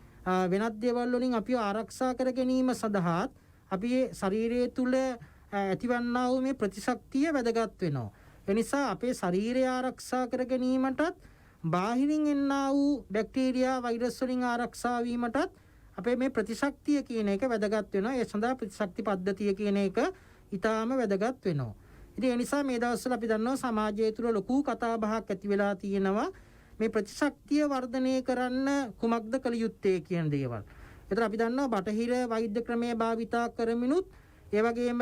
වෙනත් දේවල් වලින් අපි ආරක්ෂා කර ගැනීම සඳහා අපි ශරීරය තුල ඇතිවන්නා වූ මේ ප්‍රතිශක්තිය වැදගත් වෙනවා. ඒ නිසා අපේ ශරීරය ආරක්ෂා කර ගැනීමටත් බාහිරින් එන්නා වූ බැක්ටීරියා වෛරස් වලින් ආරක්ෂා වීමටත් අපේ මේ ප්‍රතිශක්තිය කියන එක වැදගත් වෙනවා. ඒ සඳහා ප්‍රතිශක්ති පද්ධතිය කියන එක ඊටාම වැදගත් වෙනවා. ඉතින් ඒ නිසා මේ දවස්වල අපි දන්නවා සමාජය තුළ ලොකු කතා බහක් ඇති වෙලා තියෙනවා මේ ප්‍රතිශක්තිය වර්ධනය කරන්න කුමක්ද කළ යුත්තේ කියන දේවල්. ඒතර අපි දන්නවා බටහිර වෛද්‍ය ක්‍රමය භාවිතා කරමිනුත් ඒ වගේම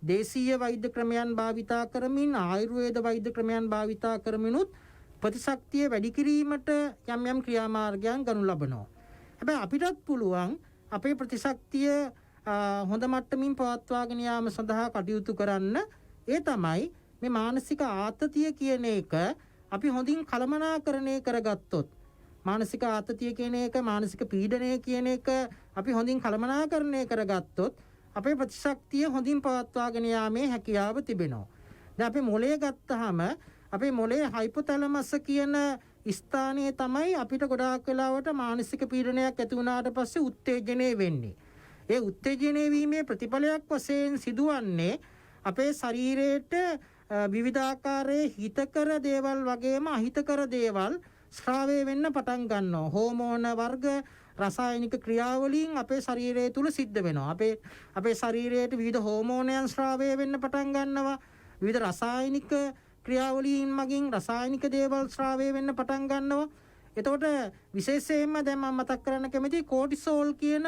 දේශීය වෛද්‍ය ක්‍රමයන් භාවිතා කරමින් ආයුර්වේද වෛද්‍ය ක්‍රමයන් භාවිතා කරමිනුත් ප්‍රතිශක්තිය වැඩි කිරීමට යම් ක්‍රියාමාර්ගයන් ගනු ලබනවා. හැබැයි අපිටත් පුළුවන් අපේ ප්‍රතිශක්තිය හොඳ මට්ටමින් පවත්වාගෙන යාම සඳහා කටයුතු කරන්න. ඒ තමයි මේ මානසික ආතතිය කියන එක අපි හොඳින් කළමනාකරණය කරගත්තොත් මානසික ආතතිය කියන එක මානසික පීඩනය කියන එක අපි හොඳින් කළමනාකරණය කරගත්තොත් අපේ ප්‍රතිශක්තිය හොඳින් පවත්වාගෙන යාමේ හැකියාව තිබෙනවා. දැන් අපි මොළය ගත්තාම අපේ මොළයේ හයිපොතැලමස් කියන ස්ථානයේ තමයි අපිට ගොඩාක් වෙලාවට මානසික පීඩනයක් ඇති වුණාට පස්සේ උත්තේජනය වෙන්නේ. ඒ උත්තේජනය වීමේ ප්‍රතිඵලයක් වශයෙන් සිදුවන්නේ අපේ ශරීරයට විවිධාකාරයේ හිතකර දේවල් වගේම අහිතකර දේවල් ස්‍රාවය වෙන්න පටන් ගන්නවා. හෝමෝන වර්ග රසායනික ක්‍රියාවලින් අපේ ශරීරය තුල සිද්ධ වෙනවා. අපේ ශරීරයට විවිධ හෝමෝනයන් ස්‍රාවය වෙන්න පටන් ගන්නවා. විවිධ රසායනික ක්‍රියාවලින් මගින් රසායනික දේවල් ස්‍රාවය වෙන්න පටන් ගන්නවා. එතකොට විශේෂයෙන්ම දැන් මම මතක් කරන්න කැමති කෝටිසෝල් කියන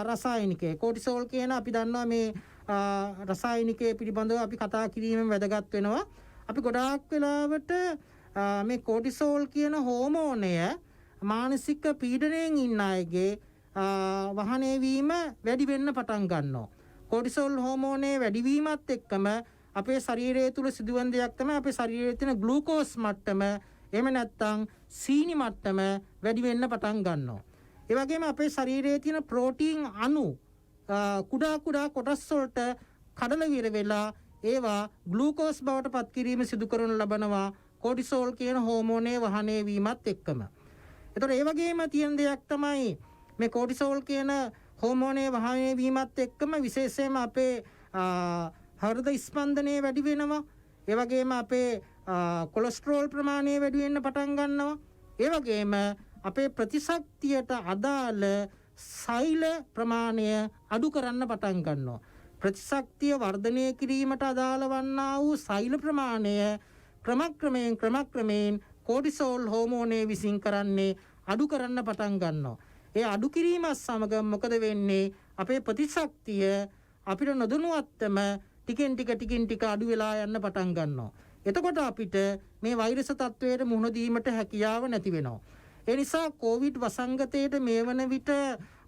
රසායනිකය. කෝටිසෝල් කියන අපි දන්නවා මේ රසායනිකය පිළිබඳව අපි කතා කිරීමෙන් වැදගත් වෙනවා. අපි ගොඩාක් වෙලාවට මේ කෝටිසෝල් කියන හෝමෝනය මානසික පීඩනයෙන් ඉන්න අයගේ වහනය වීම වැඩි වෙන්න පටන් ගන්නවා. කොටිසෝල් හෝමෝනේ වැඩිවීමත් එක්කම අපේ ශරීරය තුළ සිදුවන දෙයක් තමයි අපේ ශරීරයේ තියෙන ග්ලූකෝස් මට්ටම එහෙම නැත්නම් සීනි මට්ටම වැඩි වෙන්න පටන් ගන්නවා. ඒ වගේම අපේ ශරීරයේ තියෙන ප්‍රෝටීන් අණු කුඩා කොටස් වලට කඩලා විර වෙලා ඒවා ග්ලූකෝස් බවට පත් කිරීම සිදු කරන ලබනවා කොටිසෝල් කියන හෝමෝනේ වහනය වීමත් එක්කම. ඒතකොට ඒ වගේම තියෙන දෙයක් තමයි මේ කොටිසෝල් කියන හෝමෝනේ වහනය වීමත් එක්කම විශේෂයෙන්ම අපේ හෘද ස්පන්දනය වැඩි වෙනවා. ඒ වගේම අපේ කොලෙස්ටරෝල් ප්‍රමාණය වැඩි වෙන්න පටන් ගන්නවා. ඒ වගේම අපේ ප්‍රතිශක්තියට අදාළ සෛල ප්‍රමාණය අඩු කරන්න පටන් ගන්නවා. ප්‍රතිශක්තිය වර්ධනය කිරීමට අදාළ වන්නා වූ සෛල ප්‍රමාණය ක්‍රමක්‍රමයෙන් කොටිසෝල් හෝමෝනේ විසින් කරන්නේ අඩු කරන්න පටන් ගන්නවා. ඒ අඩු කිරීමත් සමග මොකද වෙන්නේ? අපේ ප්‍රතිශක්තිය අපිට නොදැනුවත්වම ටිකෙන් ටික අඩු වෙලා යන්න පටන් ගන්නවා. එතකොට අපිට මේ වෛරස් තත්වයට මුහුණ දීමට හැකියාව නැති වෙනවා. ඒ නිසා කොවිඩ් වසංගතයට මේ වන විට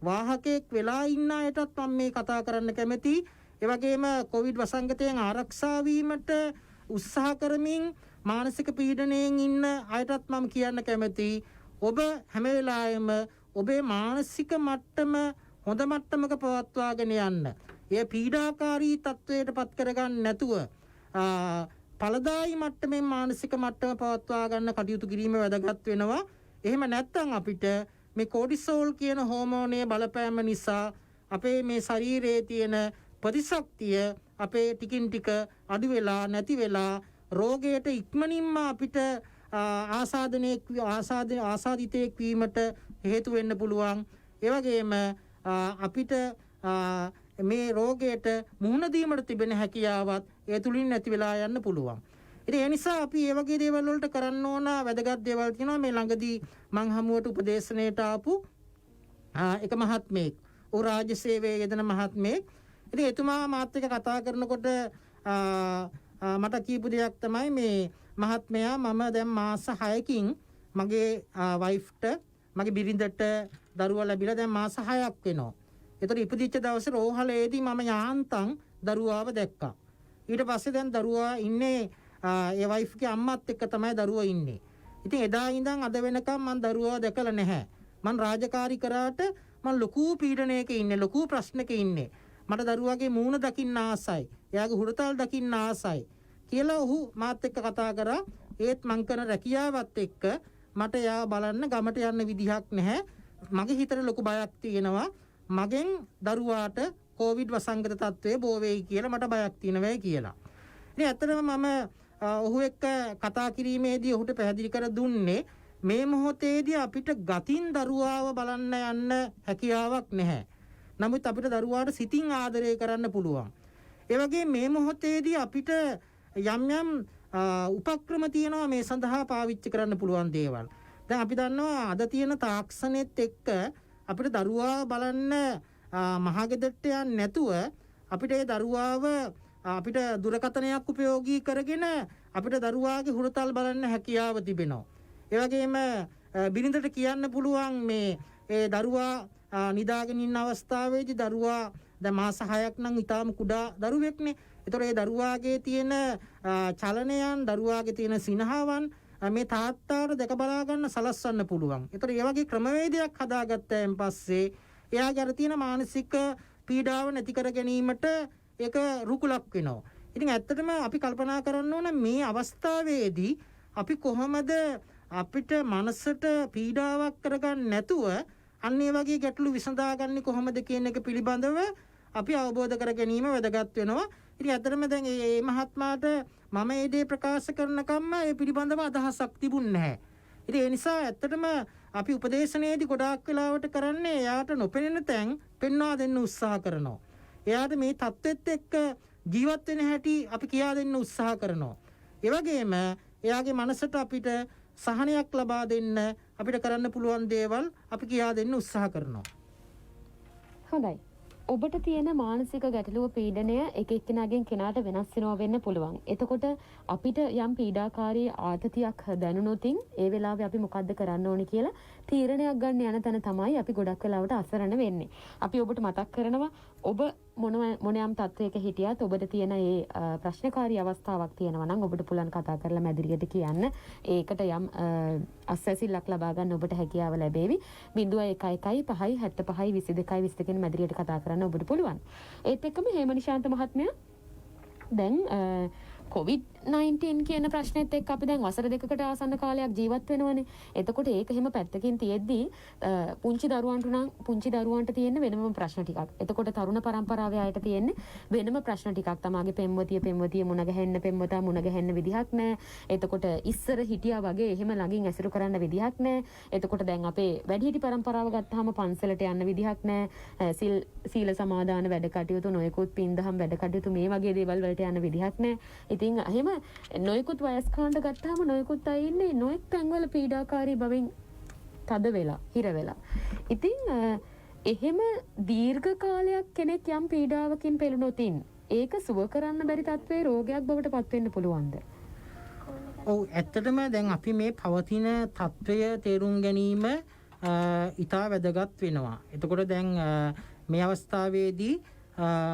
වාහකයෙක් වෙලා ඉන්න අයටත් මම මේ කතා කරන්න කැමතියි. ඒ වගේම කොවිඩ් වසංගතයෙන් ආරක්ෂා වීමට උත්සාහ කරමින් මානසික පීඩනයෙන් ඉන්න අයටත් මම කියන්න කැමතියි. ඔබ හැම වෙලාවෙම ඔබේ මානසික මට්ටම හොඳ මට්ටමක පවත්වාගෙන යන්න. ඒ පීඩාකාරී තත්වයට පත් කරගන්න නැතුව ඵලදායී මට්ටමේ මානසික මට්ටම පවත්වා ගන්න කටයුතු කිරීම වැදගත් වෙනවා. එහෙම නැත්නම් අපිට මේ කොටිසෝල් කියන හෝමෝනයේ බලපෑම නිසා අපේ මේ ශරීරයේ තියෙන ප්‍රතිශක්තිය අපේ ටිකින් ටික අඩු වෙලා නැති වෙලා රෝගයට ඉක්මනින්ම අපිට ආසාදිතයෙක් වීමට හේතු වෙන්න පුළුවන්. ඒ වගේම අපිට මේ රෝගයට මුහුණ දීමට තිබෙන හැකියාවත් ඒ තුලින් නැති වෙලා යන්න පුළුවන්. ඉතින් ඒ නිසා අපි මේ වගේ දේවල් වලට කරන්න ඕන වැදගත් දේවල් තියෙනවා. මේ ළඟදී මං හමුවට උපදේශනයට ආපු එක මහත්මයෙක්, ਉਹ රාජ්‍ය සේවයේ යෙදෙන මහත්මයෙක්. ඉතින් එතුමා මාත් එක්ක කතා කරනකොට මට කියපු දෙයක් තමයි මේ මහත්මයා මම දැන් මාස 6කින් මගේ වයිෆ්ට මගේ බිරිඳට දරුවා ලැබිලා දැන් මාස 6ක් වෙනවා. ඒතර ඉපදිච්ච දවසේ රෝහලේදී මම යාන්තම් දරුවාව දැක්කා. ඊට පස්සේ දැන් දරුවා ඉන්නේ ඒ වයිෆ්ගේ අම්මත් එක්ක තමයි දරුවා ඉන්නේ. ඉතින් එදා ඉඳන් අද වෙනකම් මම දරුවාව දැකලා නැහැ. මම රාජකාරී කරාට මම ලොකු පීඩනයක ඉන්නේ, ලොකු ප්‍රශ්නක ඉන්නේ. මට දරුවාගේ මූණ දකින්න ආසයි. එයාගේ හුරතල් දකින්න ආසයි කියලා ඔහු මාත් එක්ක කතා කරා. ඒත් මං කරන රැකියාවත් එක්ක මට එයා බලන්න ගමට යන්න විදිහක් නැහැ. මගේ හිතට ලොකු බයක් තියෙනවා. මගෙන් දරුවාට කොවිඩ් වසංගත තත්ත්වය බෝ වෙයි කියලා මට බයක් තියෙනවා කියලා. ඉතින් ඇත්තටම මම ඔහු එක්ක කතා කිරීමේදී ඔහුට පැහැදිලි කර දුන්නේ මේ මොහොතේදී අපිට ගතින් දරුවාව බලන්න යන්න හැකියාවක් නැහැ. නමුත් අපිට දරුවාට සිතින් ආදරය කරන්න පුළුවන්. ඒ වගේ මේ මොහොතේදී අපිට යම් උපක්‍රම තියෙනවා මේ සඳහා පාවිච්චි කරන්න පුළුවන් දේවල්. දැන් අපි දන්නවා අද තියෙන තාක්ෂණෙත් එක්ක අපිට දරුවා බලන්න මහගෙදරට යන්නේ නැතුව අපිට ඒ දරුවාව අපිට දුරකථනයක් උපයෝගී කරගෙන අපිට දරුවාගේ හුරතල් බලන්න හැකියාව තිබෙනවා. ඒ වගේම බිරිඳට කියන්න පුළුවන් මේ ඒ දරුවා නිදාගෙන ඉන්න අවස්ථාවේදී දරුවා දැන් මාස 6ක් නම් ඊටාම කුඩා දරුවෙක්නේ. ඒතකොට ඒ දරුවාගේ තියෙන චලනයන්, දරුවාගේ තියෙන සිනහවන් මේ තාත්තාට දැක බලා ගන්න සලස්වන්න පුළුවන්. ඒතකොට ඒ වගේ ක්‍රමවේදයක් හදාගත්තයින් පස්සේ එයාගේ අර තියෙන මානසික පීඩාව නැති කර ගැනීමට ඒක රුකුලක් වෙනවා. ඉතින් ඇත්තටම අපි කල්පනා කරන්න ඕන මේ අවස්ථාවේදී අපි කොහොමද අපිට මනසට පීඩාවක් කරගන්න නැතුව අන්න ඒ වගේ ගැටලු විසඳාගන්නේ කොහොමද කියන එක පිළිබඳව අපි අවබෝධ කර ගැනීම වැදගත් වෙනවා. ඉතින් ඇත්තටම දැන් මේ මහත්මයාට මම මේ දේ ප්‍රකාශ කරනකම්ම ඒ පිළිබඳව අදහසක් තිබුණේ නැහැ. ඉතින් ඒ නිසා ඇත්තටම අපි උපදේශනයේදී ගොඩාක් වෙලාවට කරන්නේ එයාට නොපෙනෙන තැන් පෙන්වා දෙන්න උත්සාහ කරනවා. එයාට මේ தත්වෙත් එක්ක ජීවත් වෙන හැටි අපි කියා දෙන්න උත්සාහ කරනවා. ඒ වගේම එයාගේ මනසට අපිට සහනයක් ලබා දෙන්න අපිට කරන්න පුළුවන් දේවල් අපි කියා දෙන්න උත්සාහ කරනවා. හොඳයි. ඔබට තියෙන මානසික ගැටලුව පීඩනය එක එක්කෙනාගෙන් කෙනාට වෙනස් වෙනවා වෙන්න පුළුවන්. එතකොට අපිට යම් පීඩාකාරී ආතතියක් දැනුනොතින් ඒ වෙලාවේ අපි මොකද්ද කරන්න ඕනේ කියලා තීරණයක් ගන්න යන තැන තමයි අපි ගොඩක් වෙලාවට අසරණ වෙන්නේ. අපි ඔබට මතක් කරනවා ඔබ මොනයම් තත්වයක හිටියත් ඔබට තියෙන ඒ ප්‍රශ්නකාරී අවස්ථාවක් තියෙනවා නම් ඔබට පුළුවන් කතා කරලා මැදිරියට කියන්න. ඒකට යම් අස්වැසිල්ලක් ලබා ගන්න ඔබට හැකියාව ලැබේවි. 0115 75 22 22 කියන මැදිරියට කතා කරන්න ඔබට පුළුවන්. ඒත් එක්කම හේමනිශාන්ත මහත්මයා දැන් COVID-19 කියන ප්‍රශ්නෙත් එක්ක අපි දැන් වසර දෙකකට ආසන්න කාලයක් ජීවත් වෙනවනේ. එතකොට ඒක එහෙම පැත්තකින් තියෙද්දී පුංචි දරුවන්ට තියෙන වෙනම ප්‍රශ්න ටිකක්. එතකොට තරුණ පරම්පරාවේ අයට තියෙන්නේ වෙනම ප්‍රශ්න ටිකක්. තමාගේ පෙම්වතිය මුණ ගැහෙන්න පෙම්වතා මුණ ගැහෙන්න විදිහක් නැහැ. එතකොට ඉස්සර හිටියා වගේ එහෙම ළඟින් ඇසුරු කරන්න විදිහක් නැහැ. එතකොට දැන් අපේ වැඩිහිටි පරම්පරාව ගත්තාම පන්සලට යන්න විදිහක් නැහැ. සීල සමාදාන වැඩ කටයුතු නොයෙකුත් පින්දහම් වැඩ කටයුතු මේ වගේ දේවල් වලට යන්න විදිහක් නැහැ. ඉතින් එහෙම නොයෙකුත් වයස්කාන්ට ගත්තාම නොයෙකුත් අය ඉන්නේ නොයෙක් තැන්වල පීඩාකාරී බවින් තද වෙලා හිර වෙලා. ඉතින් එහෙම දීර්ඝ කාලයක් කෙනෙක් යම් පීඩාවකින් පෙළුණොත් ඒක සුව කරන්න බැරි තත්ත්වයේ රෝගයක් බවට පත් වෙන්න පුළුවන්ද? ඔව් ඇත්තටම දැන් අපි මේ පවතින තත්ත්වය තේරුම් ගැනීම ඉතා වැදගත් වෙනවා. එතකොට දැන් මේ අවස්ථාවේදී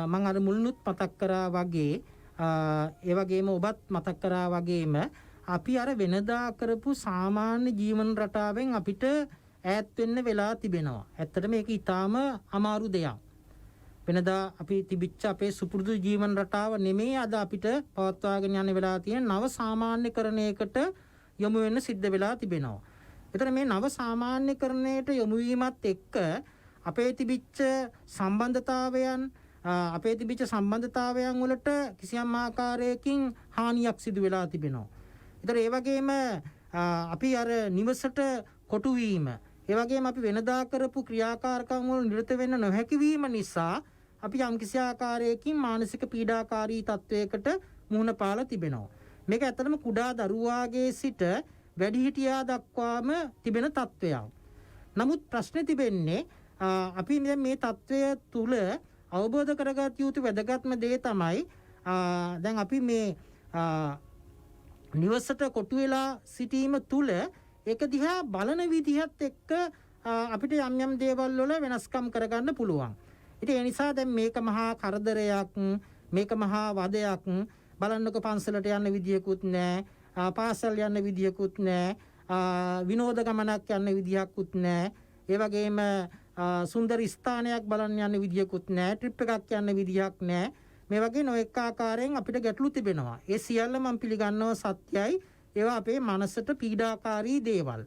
මම අර මුලිනුත් මතක් කරා වගේ ඒ වගේම ඔබත් මතක් කරා වගේම අපි අර වෙනදා කරපු සාමාන්‍ය ජීවන රටාවෙන් අපිට ඈත් වෙන්න වෙලා තිබෙනවා. ඇත්තටම මේක ඊටාම අමාරු දෙයක්. වෙනදා අපි තිබිච්ච අපේ සුපුරුදු ජීවන රටාව නෙමෙයි අද අපිට පවත්වාගෙන යන්න වෙලා තියෙන නව සාමාන්‍යකරණයකට යොමු වෙන්න සිද්ධ වෙලා තිබෙනවා. ඒතර මේ නව සාමාන්‍යකරණයට යොමු වීමත් එක්ක අපේ තිබිච්ච සම්බන්ධතාවයන් අපේ තිබිච්ච සම්බන්ධතාවයන් වලට කිසියම් ආකාරයකින් හානියක් සිදු වෙලා තිබෙනවා. ඒතර ඒ වගේම අපි අර නිවසට කොටු වීම, ඒ වගේම අපි වෙනදා කරපු ක්‍රියාකාරකම් වල නිරත වෙන්න නොහැකි වීම නිසා අපි යම් කිසි ආකාරයකින් මානසික පීඩාකාරී තත්වයකට මුහුණ පාලා තිබෙනවා. මේක ඇත්තටම කුඩා දරුවාගේ සිට වැඩිහිටියා දක්වාම තිබෙන තත්වයක්. නමුත් ප්‍රශ්නේ තිබෙන්නේ අපි මේ තත්වය තුල අවබෝධ කරගත යුතු වැදගත්ම දේ තමයි දැන් අපි මේ නිවසට කොටු වෙලා සිටීම තුල ඒක දිහා බලන විදිහත් එක්ක අපිට යම් යම් දේවල් වල වෙනස්කම් කරගන්න පුළුවන්. ඉතින් ඒ නිසා දැන් මේක මහා කරදරයක්, මේක මහා වදයක්. බලන්නකො පන්සලට යන්න විදියකුත් නැහැ, පාසල් යන්න විදියකුත් නැහැ, විනෝද ගමනක් යන්න විදියකුත් නැහැ. ඒ වගේම සුන්දර ස්ථානයක් බලන්න යන්න විදියකුත් නැහැ, ට්‍රිප් එකක් යන්න විදියක් නැහැ. මේ වගේ නොඑක ආකාරයෙන් අපිට ගැටලු තිබෙනවා. ඒ සියල්ල මම පිළිගන්නවා සත්‍යයි. ඒවා අපේ මනසට පීඩාකාරී දේවල්.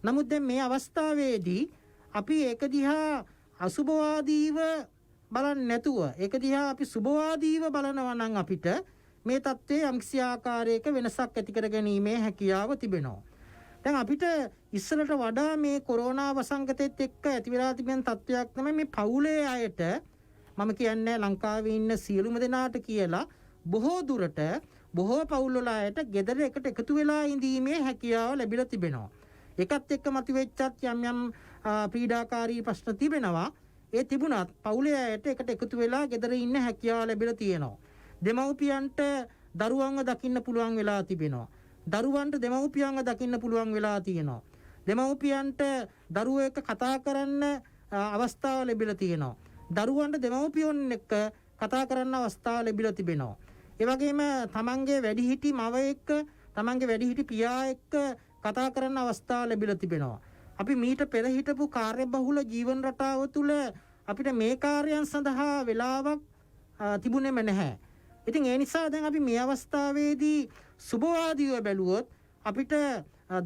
නමුත් දැන් මේ අවස්ථාවේදී අපි ඒක දිහා අසුභවාදීව බලන්නේ නැතුව ඒක දිහා අපි සුභවාදීව බලනවා නම් අපිට මේ தත්ත්වයේ යම්කිසි ආකාරයක වෙනසක් ඇති කර ගැනීමේ හැකියාව තිබෙනවා. දැන් අපිට ඉස්සරට වඩා මේ කොරෝනා වසංගතයත් එක්ක ඇති වෙලා තිබෙන තත්ත්වයක් තමයි මේ පවුලේ අයට මම කියන්නේ ලංකාවේ ඉන්න සියලුම දෙනාට කියලා බොහෝ දුරට බොහෝ පවුල් වල අයට ගෙදර එකට එකතු වෙලා ඉඳීමේ හැකියාව ලැබිලා තිබෙනවා. ඒකත් එක්ක මතුවෙච්චත් යම් යම් පීඩාකාරී ප්‍රශ්න තිබෙනවා. ඒ තිබුණත් පවුලේ අයට එකට එකතු වෙලා ගෙදර ඉන්න හැකියාව ලැබිලා තියෙනවා. දෙමව්පියන්ට දරුවන්ව දකින්න පුළුවන් වෙලා තිබෙනවා. දරුවන්ට දෙමව්පියන්ව දකින්න පුළුවන් වෙලා තියෙනවා. දෙමව්පියන්ට දරුවෝ එක්ක කතා කරන්න අවස්ථාව ලැබිලා තියෙනවා. දරුවන්ට දෙමව්පියන් එක්ක කතා කරන්න අවස්ථාව ලැබිලා තිබෙනවා. ඒ වගේම තමන්ගේ වැඩිහිටි මව එක්ක තමන්ගේ වැඩිහිටි පියා එක්ක කතා කරන්න අවස්ථාව ලැබිලා තිබෙනවා. අපි මීට පෙර හිටපු කාර්යබහුල ජීවන රටාව තුළ අපිට මේ කාර්යයන් සඳහා වෙලාවක් තිබුණේම නැහැ. ඉතින් ඒ නිසා දැන් අපි මේ අවස්ථාවේදී සුභවාදීව බැලුවොත් අපිට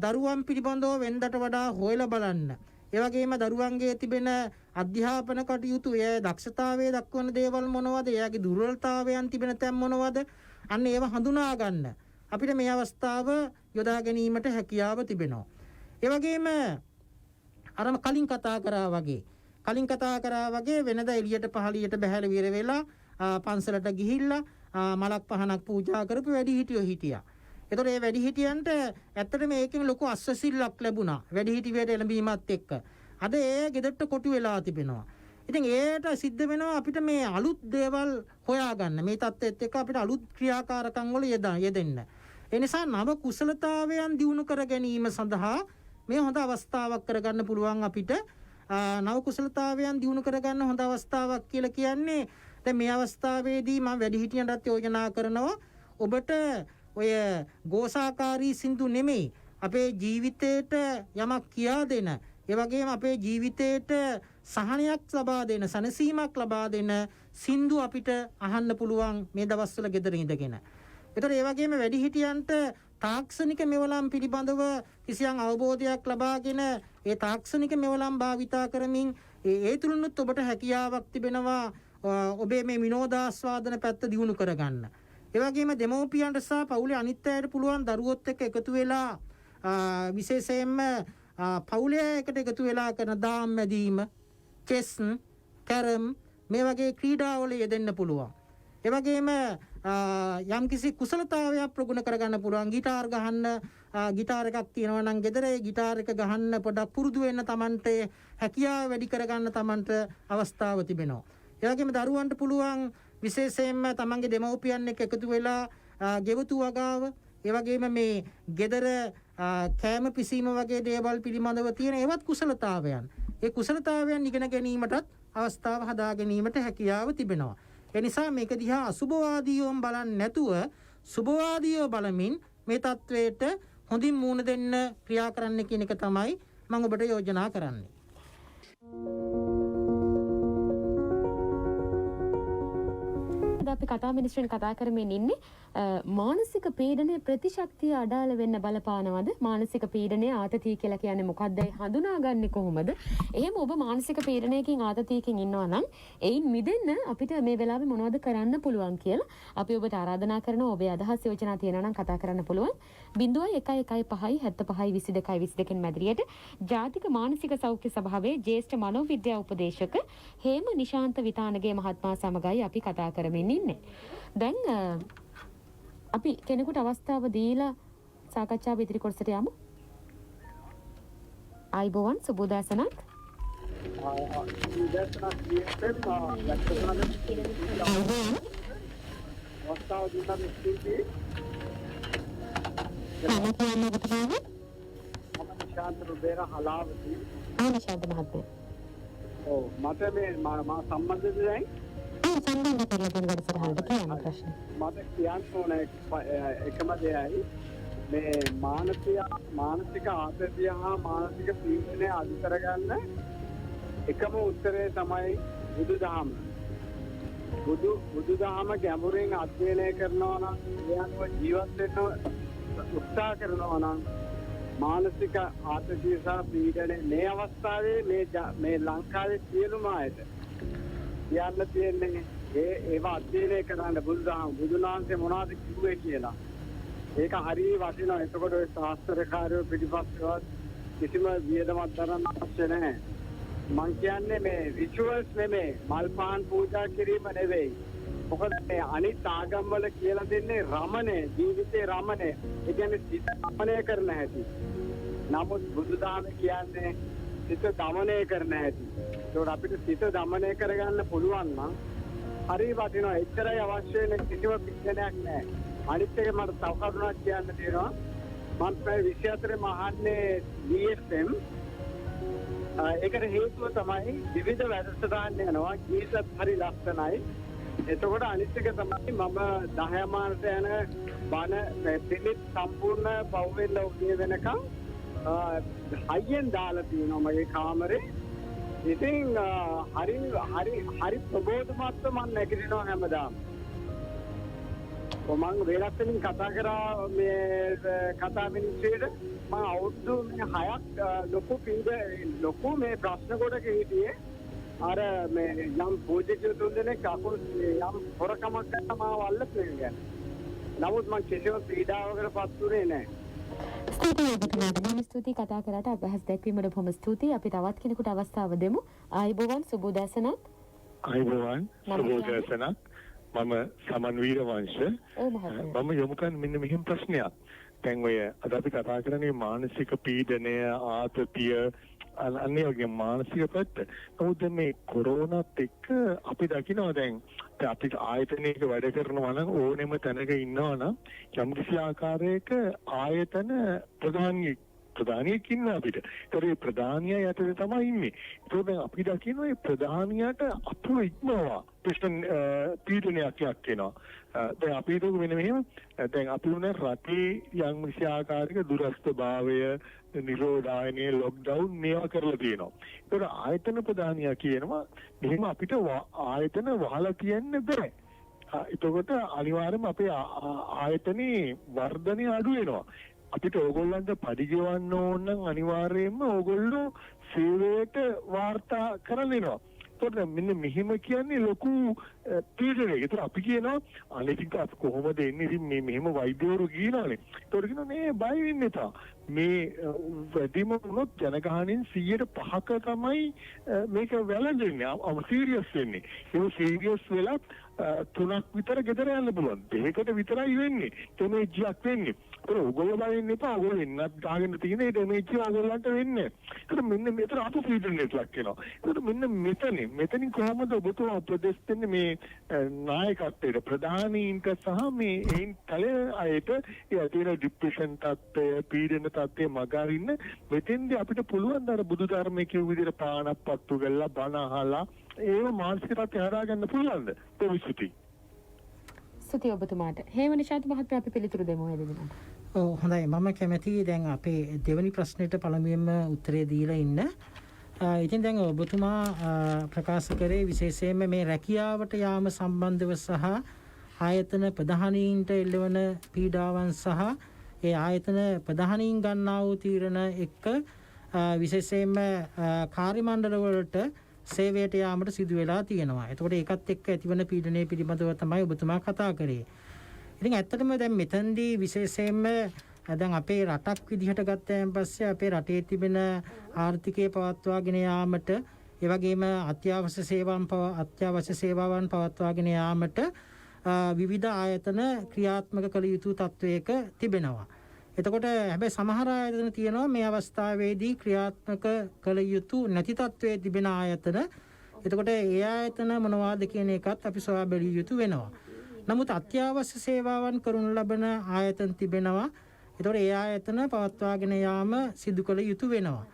දරුවන් පිළිබඳව වෙනදට වඩා හොයලා බලන්න. ඒ වගේම දරුවන්ගේ තිබෙන අධ්‍යාපන කටයුතු, ඒ දක්ෂතාවයේ දක්වන දේවල් මොනවද, එයාගේ දුර්වලතාවයන් තිබෙන තැන් මොනවද, අන්න ඒව හඳුනා ගන්න අපිට මේ අවස්ථාව යොදා ගැනීමට හැකියාව තිබෙනවා. ඒ වගේම අරම කලින් කතා කරා වගේ වෙනදා එළියට පහළියට බහැලා විර වෙලා පන්සලට ගිහිල්ලා මලක් පහනක් පූජා කරපු වැඩිහිටියෝ හිටියා. ඒතකොට මේ වැඩිහිටියන්ට ඇත්තටම මේකෙන් ලොකු අස්වැසිල්ලක් ලැබුණා. වැඩිහිටි වේට එළඹීමත් එක්ක. අද ඒ ගෙදරට කොටු වෙලා තිබෙනවා. ඉතින් ඒට සිද්ධ වෙනවා අපිට මේ අලුත් දේවල් හොයාගන්න. මේ தත්ත්වෙත් එක්ක අපිට අලුත් ක්‍රියාකාරකම් වල යෙදෙන්න. ඒ නිසා නව කුසලතාවයන් දියුණු කර ගැනීම සඳහා මේ හොඳ අවස්ථාවක් කරගන්න පුළුවන් අපිට. නව කුසලතාවයන් දියුණු කරගන්න හොඳ අවස්ථාවක් කියලා කියන්නේ දැන් මේ අවස්ථාවේදී මම වැඩිහිටියන්ටත් යෝජනා කරනවා ඔබට ඔය ගෝසාකාරී සින්දු නෙමෙයි අපේ ජීවිතේට යමක් කියා දෙන ඒ වගේම අපේ ජීවිතේට සහනයක් ලබා දෙන සනසීමක් ලබා දෙන සින්දු අපිට අහන්න පුළුවන් මේ දවස්වල ගෙදර ඉඳගෙන. ඒතර ඒ වගේම වැඩිහිටියන්ට තාක්ෂණික මෙවලම් පිළිබඳව කිසියම් අවබෝධයක් ලබාගෙන ඒ තාක්ෂණික මෙවලම් භාවිතා කරමින් ඒ තුලිනුත් ඔබට හැකියාවක් තිබෙනවා ඔබේ මේ විනෝදාස්වාදන පැත්ත දියුණු කරගන්න. ඒ වගේම දෙමව්පියන්ට සහ පවුලේ අනිත් අයට පුළුවන් දරුවොත් එක්ක එකතු වෙලා විශේෂයෙන්ම පවුලේ එකට එකතු වෙලා කරන දාම් මැදීම, චෙස්, කැරම් මේ වගේ ක්‍රීඩාවල යෙදෙන්න පුළුවන්. ඒ වගේම යම්කිසි කුසලතාවයක් ප්‍රගුණ කරගන්න පුළුවන්. ගිටාර් ගහන්න ගිටාර් එකක් තියෙනවා නම් ගෙදර ඒ ගිටාර් එක ගහන්න පොඩක් පුරුදු වෙන්න Tamante හැකියාව වැඩි කරගන්න Tamante අවස්ථාව තිබෙනවා. ඒ වගේම දරුවන්ට පුළුවන් විශේෂයෙන්ම තමන්ගේ දෙමව්පියන් එක්ක එකතු වෙලා ගෙවතු වගාව ඒ වගේම මේ ගෙදර කෑම පිසීම වගේ දේවල් පිළිබඳව තියෙන ඒවත් කුසලතාවයන්. ඒ කුසලතාවයන් ඉගෙන ගැනීමටත් අවස්ථාව හදා ගැනීමට හැකියාව තිබෙනවා. ඒ නිසා මේක දිහා අසුභවාදීවම බලන්නේ නැතුව සුභවාදීව බලමින් මේ තත්වයට හොඳින් මූණ දෙන්න ක්‍රියා කරන්න කියන එක තමයි මම ඔබට යෝජනා කරන්නේ. අපි කතා මිනිස්ට්‍රෙන් කතා කරමින් ඉන්නේ මානසික පීඩනය ප්‍රතිශක්තිය අඩාල වෙන්න බලපානවද? මානසික පීඩනය ආතතිය කියලා කියන්නේ මොකක්ද? හඳුනාගන්නේ කොහොමද? එහෙම ඔබ මානසික පීඩනයකින් ආතතියකින් ඉන්නවා නම් එයින් මිදෙන්න අපිට මේ වෙලාවේ මොනවද කරන්න පුළුවන් කියලා අපි ඔබට ආරාධනා කරනවා. ඔබේ අදහස් යෝජනා තියෙනවා නම් කතා කරන්න පුළුවන්. 0115 75 22 22 මැදිරියට ජාතික මානසික සෞඛ්‍ය සභාවේ ජ්‍යෙෂ්ඨ මනෝවිද්‍යා උපදේශක හේම නිශාන්ත විතානගේ මහත්මයා සමගයි අපි කතා කරමින් ඉන්නේ. දැන් අපි කෙනෙකුට අවස්ථාව දීලා සාකච්ඡාව ඉදිරි කොටසට යමු. ආයිබෝවන් සුබෝදෑසනක්. මට මේ මා සම්බන්ධද දැන්? සම්බන්ධ කරලා දෙන්න වැඩසටහනට කියන්න ප්‍රශ්න. මට කියන්න ඕන එකම දෙයයි මේ මානසික ආතතිය හා මානසික පීඩනය අඩු කරගන්න එකම උත්තරේ තමයි බුදුදහම. බුදුදහම ගැඹුරින් අධ්‍යයනය කරනවා නම් ඒ අනුව ජීවත් වෙන්න උත්සාහ කරනවා නම් මානසික ආතතිය සහ පීඩනය මේ අවස්ථාවේ මේ ලංකාවේ සියලුම අයට කියන්න තියෙන්නේ ඒවා අධ්‍යයනය කරන්න බුදුන් වහන්සේ මොනවද කිව්වේ කියලා. ඒක හරිය වටිනවා. එතකොට ඔය ශාස්ත්‍රකාරයෝ පිටිපස්සෙවත් කිසිම වියදමක් දරන්න අවශ්‍ය නැහැ. මං කියන්නේ මේ රිචුවල්ස් නෙමෙයි, මල් පහන් පූජා කිරීම නෙවෙයි. මොකද මේ අනිත් ආගම් වල කියලා දෙන්නේ රමණය, ජීවිතේ රමණය. ඒ කියන්නේ සිත රමණය කරන හැටි. නමුත් බුදුදහම කියන්නේ සිත දමනය කරන හැටි. ඒකට අපිට සිත දමනය කරගන්න පුළුවන් නම් හරි වටිනවා. එච්චරයි අවශ්‍ය වෙන කිසිම පිළිගැනයක් නැහැ. අනිත් එක මට තව කරුණක් කියන්න තියෙනවා. මම ප්‍රය 24 මහන්නේ DFM. ඒකට හේතුව තමයි විවිධ වැඩසටහන් යනවා. ගීතත් හරි ලස්සනයි. එතකොට අනිත් එක තමයි මම 10 මාසට යන බණ පිළිත් සම්පූර්ණ පවුවෙන් උදේ වෙනකම් හයියෙන් දාලා තියෙනවා මගේ කාමරේ. ඉතින් හරි ප්‍රබෝධමත්ව මම නැගිටිනවා හැමදාම. මම වේලක්ෂණින් කතා කරා මේ කතා මිනිස්සුන්ට මම අවුරුදු 6ක් ලොකු මේ ප්‍රශ්න කොටක හිටියේ. අර මේ යම් පොජෙක්ට් තුන්දෙනෙක් අකුරු යම් හොරකමක් කරලා මාව අල්ලපු එක. නමුත් මම කිසිම පීඩාවකටපත් වුණේ නැහැ. ස්තුතියි කතා කරාට අදහස් දැක්වීමට බොහොම ස්තුතියි. අපි තවත් කෙනෙකුට අවස්ථාව දෙමු. ආයිබෝවන් සුබෝදෑසනක්. ආයිබෝවන් සුබෝදෑසනක්. මම සමන් වීරවංශ. මම යොමු කරන මෙන්න මෙහෙම ප්‍රශ්නයක්. දැන් ඔය අද අපි කතා කරන්නේ මානසික පීඩනය, ආතතිය, අනේ වගේ මානසික පැත්ත. නමුත් මේ කොරෝනාත් එක්ක අපි දකිනවා දැන් අපිට ආයතනයක වැඩ කරනවා නම් ඕනෙම තැනක ඉන්නවා නම් යම්කිසි ආකාරයක ආයතන ප්‍රධානී ප්‍රධානියෙක් ඉන්න අපිට. ඒතකොට මේ ප්‍රධානියා යටතේ තමයි ඉන්නේ. ඒතකොට දැන් අපි දකින්න මේ ප්‍රධානියාට අපව ඉක්මවා පීඩනයක් වෙනවා. දැන් අපි හිතුව මෙන්න මෙහෙම දැන් අපි උනේ රටේ යම් කිසි ආකාරයක දුරස්ථභාවය නිරෝධායනයේ ලොක්ඩවුන් මේවා කරලා තියෙනවා. ඒතකොට ආයතන ප්‍රධානියා කියනවා මෙහෙම අපිට ආයතන වහලා තියන්න බෑ. එතකොට අනිවාර්යයෙන්ම අපේ ආයතනයේ වර්ධනය අඩු වෙනවා. අපිට ඕගොල්ලන්ට පඩි ගෙවන්න ඕන නම් අනිවාර්යයෙන්ම ඕගොල්ලෝ සේවයට වාර්තා කරන්න වෙනවා. ඒතකොට මෙන්න මෙහෙම කියන්නේ ලොකු පීඩනයක්. ඒතර අපි කියනවා අනිතික අපි කොහොමද එන්නේ? ඉතින් මේ මෙහෙම වෛද්‍යවරු කියනවානේ. ඒතකොට කියනවා මේ බය වෙන්න එපා. මේ වැඩිම වුණොත් ජනගහනයෙන් 105ක තමයි මේක වැළඳෙන්නේ. සීරියස් වෙන්නේ. ඒක සීරියස් වෙලා 3ක් විතර ගෙදර යන්න පුළුවන්. දෙකකට විතරයි වෙන්නේ. ඩැමේජ්යක් වෙන්නේ. ඒක ඕගොල්ලෝ බලන්න එපා. ඕගොල්ලෝ එන්නත් දාගෙන තියෙන ඒ ඩැමේජ් ඕගොල්ලන්ට වෙන්නේ. ඒක මෙන්න මෙතන අතු පීඩනයක් ලක් වෙනවා. ඒක මෙන්න මෙතනින් කොහොමද ඔබතුමා උපදෙස් දෙන්නේ මේ නායකත්වයට ප්‍රධානීන්ට සහ මේ ඒන් කල අයට ඒ තියෙන ડિප්‍රෙෂන් තත්ත්වය පීඩන තත්ත්වය මගහරින්න මෙතෙන්දී අපිට පුළුවන් ද බුදු ධර්මයේ කියු විදිහට පානක් පත්තු කරලා බණ අහලා ඒව මානසික තත්ත්වය හදා ගන්න පුළුවන්ද? ප්‍රවිසුති. ස්තුතියි ඔබතුමාට. හේමනිෂාත් මහත්මයා අපි පිළිතුරු දෙමු එදිනට. ඔව් හොඳයි. මම කැමතියි දැන් අපේ දෙවෙනි ප්‍රශ්නෙට පළමුවෙන්ම උත්තරේ දීලා ඉන්න. ඉතින් දැන් ඔබතුමා ප්‍රකාශ කරේ විශේෂයෙන්ම මේ රැකියාවට යාම සම්බන්ධව සහ ආයතන ප්‍රධානීන්ට එල්ලවන පීඩාවන් සහ ඒ ආයතන ප්‍රධානීන් ගන්නා වූ තීරණ එක්ක විශේෂයෙන්ම කාර්ය මණ්ඩල වලට සේවයට යාමට සිදු වෙලා තියෙනවා. එතකොට ඒකත් එක්ක ඇතිවන පීඩනය පිළිබඳව තමයි ඔබතුමා කතා කරේ. ඉතින් ඇත්තටම දැන් මෙතනදී විශේෂයෙන්ම දැන් අපේ රටක් විදිහට ගත්තයින් පස්සේ අපේ රටේ තිබෙන ආර්ථිකය පවත්වාගෙන යාමට ඒ වගේම අත්‍යවශ්‍ය සේවාවන් පවත්වාගෙන යාමට විවිධ ආයතන ක්‍රියාත්මක කළ යුතු තත්වයක තිබෙනවා. එතකොට හැබැයි සමහර ආයතන තියෙනවා මේ අවස්ථාවේදී ක්‍රියාත්මක කළ යුතු නැති තත්වයේ තිබෙන ආයතන. එතකොට ඒ ආයතන මොනවාද කියන එකත් අපි සොයා බැලිය යුතු වෙනවා. නමුත් අත්‍යවශ්‍ය සේවාවන් කරනු ලබන ආයතන තිබෙනවා. එතකොට ඒ ආයතන පවත්වාගෙන යාම සිදු කළ යුතු වෙනවා.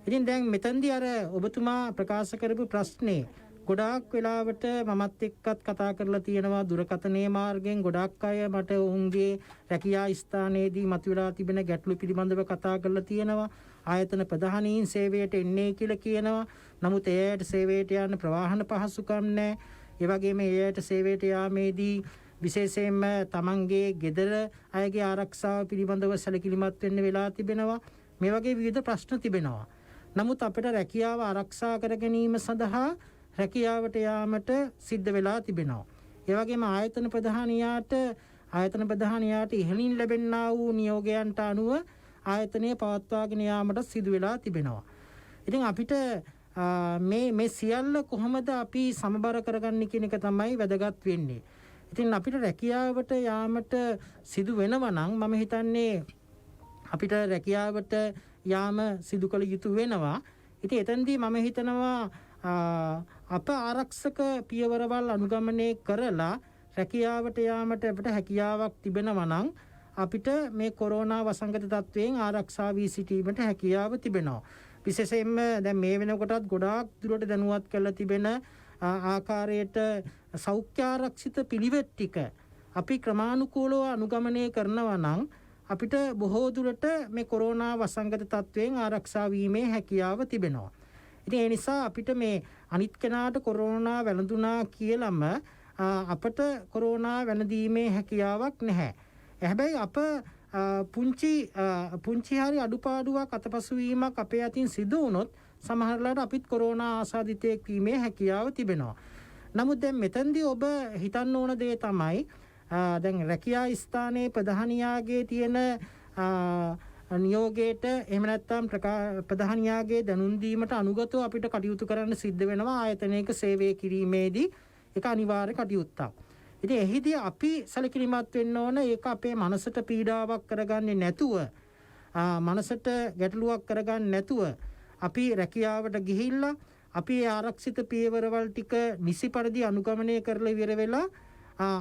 ඉතින් දැන් මෙතනදී අර ඔබතුමා ප්‍රකාශ කරපු ප්‍රශ්නේ ගොඩාක් වෙලාවට මමත් එක්කත් කතා කරලා තියෙනවා දුරකථනයේ මාර්ගයෙන් ගොඩාක් අය මට ඔවුන්ගේ රැකියා ස්ථානයේදී මතුවලා තිබෙන ගැටලු පිළිබඳව කතා කරලා තියෙනවා. ආයතන ප්‍රධානීන් සේවයට එන්නේ කියලා කියනවා. නමුත් එයාට සේවයට යන්න ප්‍රවාහන පහසුකම් නැහැ. ඒ වගේම එයාට සේවයට යාමේදී විශේෂයෙන්ම තමන්ගේ ගෙදර අයගේ ආරක්ෂාව පිළිබඳව සැලකිලිමත් වෙන්න වෙලා තිබෙනවා. මේ වගේ විවිධ ප්‍රශ්න තිබෙනවා. නමුත් අපිට රැකියාව ආරක්ෂා කර ගැනීම සඳහා රැකියාවට යාමට සිද්ධ වෙලා තිබෙනවා. ඒ වගේම ආයතන ප්‍රධානියාට ඉහළින් ලැබෙනා වූ නියෝගයන්ට අනුව ආයතනය පවත්වාගෙන යාමට සිදු වෙලා තිබෙනවා. ඉතින් අපිට මේ සියල්ල කොහොමද අපි සමබර කරගන්නේ කියන එක තමයි වැදගත් වෙන්නේ. ඉතින් අපිට රැකියාවට යාමට සිදු වෙනවා නම් මම හිතන්නේ අපිට රැකියාවට යාම සිදු කළ යුතු වෙනවා. ඉතින් එතෙන්දී මම හිතනවා අප ආරක්ෂක පියවරවල් අනුගමනය කරලා රැකියාවට යාමට අපිට හැකියාවක් තිබෙනවා නම් අපිට මේ කොරෝනා වසංගත තත්වයෙන් ආරක්ෂා වී සිටීමට හැකියාව තිබෙනවා. විශේෂයෙන්ම දැන් මේ වෙනකොටත් ගොඩාක් දුරට දැනුවත් කරලා තිබෙන ආකාරයට සෞඛ්‍ය ආරක්ෂිත පිළිවෙත් ටික අපි ක්‍රමානුකූලව අනුගමනය කරනවා නම් අපිට බොහෝ දුරට මේ කොරෝනා වසංගත තත්වයෙන් ආරක්ෂා වීමේ හැකියාව තිබෙනවා. ඉතින් ඒ නිසා අපිට මේ අනිත් කෙනාට කොරෝනා වැළඳුනා කියලාම අපට කොරෝනා වැළඳීමේ හැකියාවක් නැහැ. හැබැයි අප පුංචි හරි අඩුපාඩුවක් අතපසු වීමක් අපේ අතින් සිදු වුණොත් සමහරවිට අපිත් කොරෝනා ආසාදිතයෙක් වීමේ හැකියාව තිබෙනවා. නමුත් දැන් මෙතෙන්දී ඔබ හිතන්න ඕන දේ තමයි දැන් රැකියා ස්ථානයේ ප්‍රධානියාගේ තියෙන නියෝගයට එහෙම නැත්නම් ප්‍රධානියාගේ දැනුම් දීමට අනුගතව අපිට කටයුතු කරන්න සිද්ධ වෙනවා ආයතනයක සේවය කිරීමේදී. ඒක අනිවාර්ය කටයුත්තක්. ඉතින් එහිදී අපි සැලකිලිමත් වෙන්න ඕන ඒක අපේ මනසට පීඩාවක් කරගන්නේ නැතුව මනසට ගැටලුවක් කරගන්නේ නැතුව අපි රැකියාවට ගිහිල්ලා අපි ආරක්ෂිත පියවරවල් ටික නිසි පරිදි අනුගමනය කරලා ඉවර වෙලා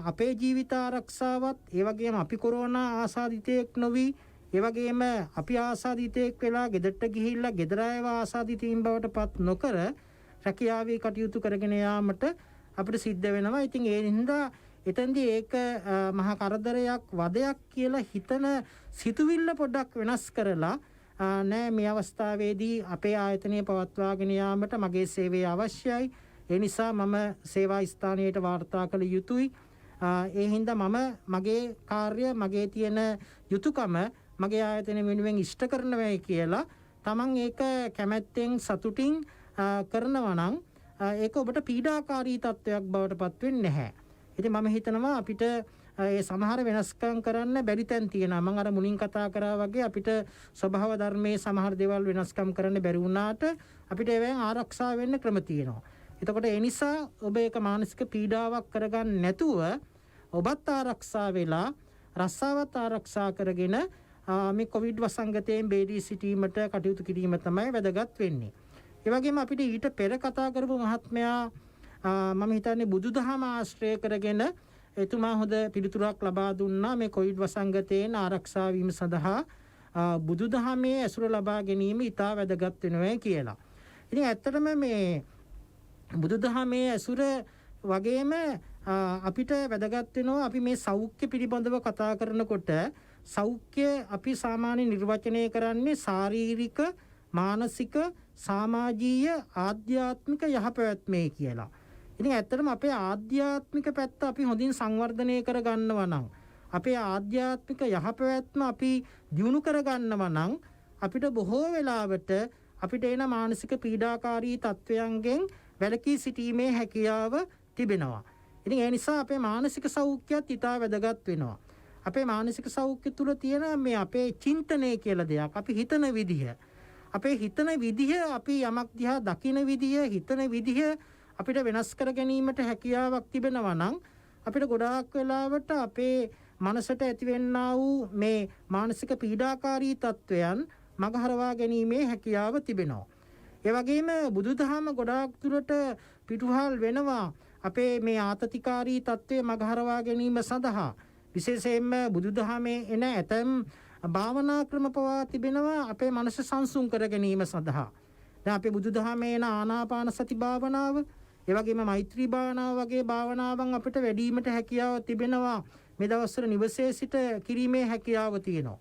අපේ ජීවිත ආරක්ෂාවත් ඒ වගේම අපි කොරෝනා ආසාදිතයෙක් නොවි ඒ වගේම අපි ආසාදිතයෙක් වෙලා ගෙදරට ගිහිල්ලා ගෙදර අයව ආසාදිතයින් බවට පත් නොකර රැකියාවේ කටයුතු කරගෙන යාමට අපිට සිද්ධ වෙනවා. ඉතින් ඒ හින්දා එතෙන්දී ඒක මහා කරදරයක් වදයක් කියලා හිතන සිතුවිල්ල පොඩ්ඩක් වෙනස් කරලා නෑ මේ අවස්ථාවේදී අපේ ආයතනය පවත්වාගෙන යාමට මගේ සේවය අවශ්‍යයි. ඒ නිසා මම සේවා ස්ථානයට වාර්තා කළ යුතුයි. ඒ හින්දා මම මගේ කාර්ය මගේ තියෙන යුතුයකම මගේ ආයතනය වෙනුවෙන් ඉෂ්ට කරනවායි කියලා තමන් ඒක කැමැත්තෙන් සතුටින් කරනවා නම් ඒක ඔබට පීඩාකාරී තත්වයක් බවට පත් වෙන්නේ නැහැ. ඉතින් මම හිතනවා අපිට ඒ සමහර වෙනස්කම් කරන්න බැරි තැන් තියෙනවා. මම අර මුලින් කතා කරා වගේ අපිට ස්වභාව ධර්මයේ සමහර දේවල් වෙනස්කම් කරන්න බැරි වුණාට අපිට ඒවෙන් ආරක්ෂා වෙන්න ක්‍රම තියෙනවා. එතකොට ඒ නිසා ඔබ ඒක මානසික පීඩාවක් කරගන්න නැතුව ඔබත් ආරක්ෂා වෙලා රස්සාවත් ආරක්ෂා කරගෙන මේ කොවිඩ් වසංගතයෙන් බේරී සිටීමට කටයුතු කිරීම තමයි වැදගත් වෙන්නේ. ඒ වගේම අපිට ඊට පෙර කතා කරපු මහත්මයා මම හිතන්නේ බුදුදහම ආශ්‍රය කරගෙන එතුමා හොඳ පිළිතුරක් ලබා දුන්නා මේ කොවිඩ් වසංගතයෙන් ආරක්ෂා වීම සඳහා බුදුදහමේ ඇසුර ලබා ගැනීම ඉතා වැදගත් වෙනවා කියලා. ඉතින් ඇත්තටම මේ බුදුදහමේ ඇසුර වගේම අපිට වැදගත් වෙනවා අපි මේ සෞඛ්‍ය පිළිබඳව කතා කරනකොට සෞඛ්‍ය අපි සාමාන්‍ය නිර්වචනය කරන්නේ ශාරීරික මානසික සමාජීය ආධ්‍යාත්මික යහපැවැත්මේ කියලා. ඉතින් ඇත්තටම අපේ ආධ්‍යාත්මික පැත්ත අපි හොඳින් සංවර්ධනය කර ගන්නවා නම් අපේ ආධ්‍යාත්මික යහපැවැත්ම අපි දියුණු කර ගන්නවා නම් අපිට බොහෝ වෙලාවට අපිට එන මානසික පීඩාකාරී තත්වයන්ගෙන් වැළකී සිටීමේ හැකියාව තිබෙනවා. ඉතින් ඒ නිසා අපේ මානසික සෞඛ්‍යයත් ඉතා වැදගත් වෙනවා. අපේ මානසික සෞඛ්‍ය තුල තියෙන මේ අපේ චින්තනය කියලා දෙයක්. අපි හිතන විදිහ. අපේ හිතන විදිහ අපි යමක් දිහා දකින විදිහ හිතන විදිහ අපිට වෙනස් කර ගැනීමට හැකියාවක් තිබෙනවා නම් අපිට ගොඩාක් වෙලාවට අපේ මනසට ඇතිවෙන්නා වූ මේ මානසික පීඩාකාරී තත්වයන් මගහරවා ගැනීමේ හැකියාව තිබෙනවා. ඒ වගේම බුදුදහම ගොඩාක් දුරට පිටුහල් වෙනවා අපේ මේ ආතතිකාරී තත්වය මගහරවා ගැනීම සඳහා. විශේෂයෙන්ම බුදුදහමේ එන ඇතැම් භාවනා ක්‍රම පවා තිබෙනවා අපේ මනස සංසුන් කර ගැනීම සඳහා. දැන් අපේ බුදුදහමේ එන ආනාපාන සති භාවනාව, ඒ වගේම මෛත්‍රී භාවනාව වගේ භාවනාවන් අපිට වැඩිවීමට හැකියාව තිබෙනවා. මේ දවස්වල නිවසේ සිට කිරීමේ හැකියාව තියෙනවා.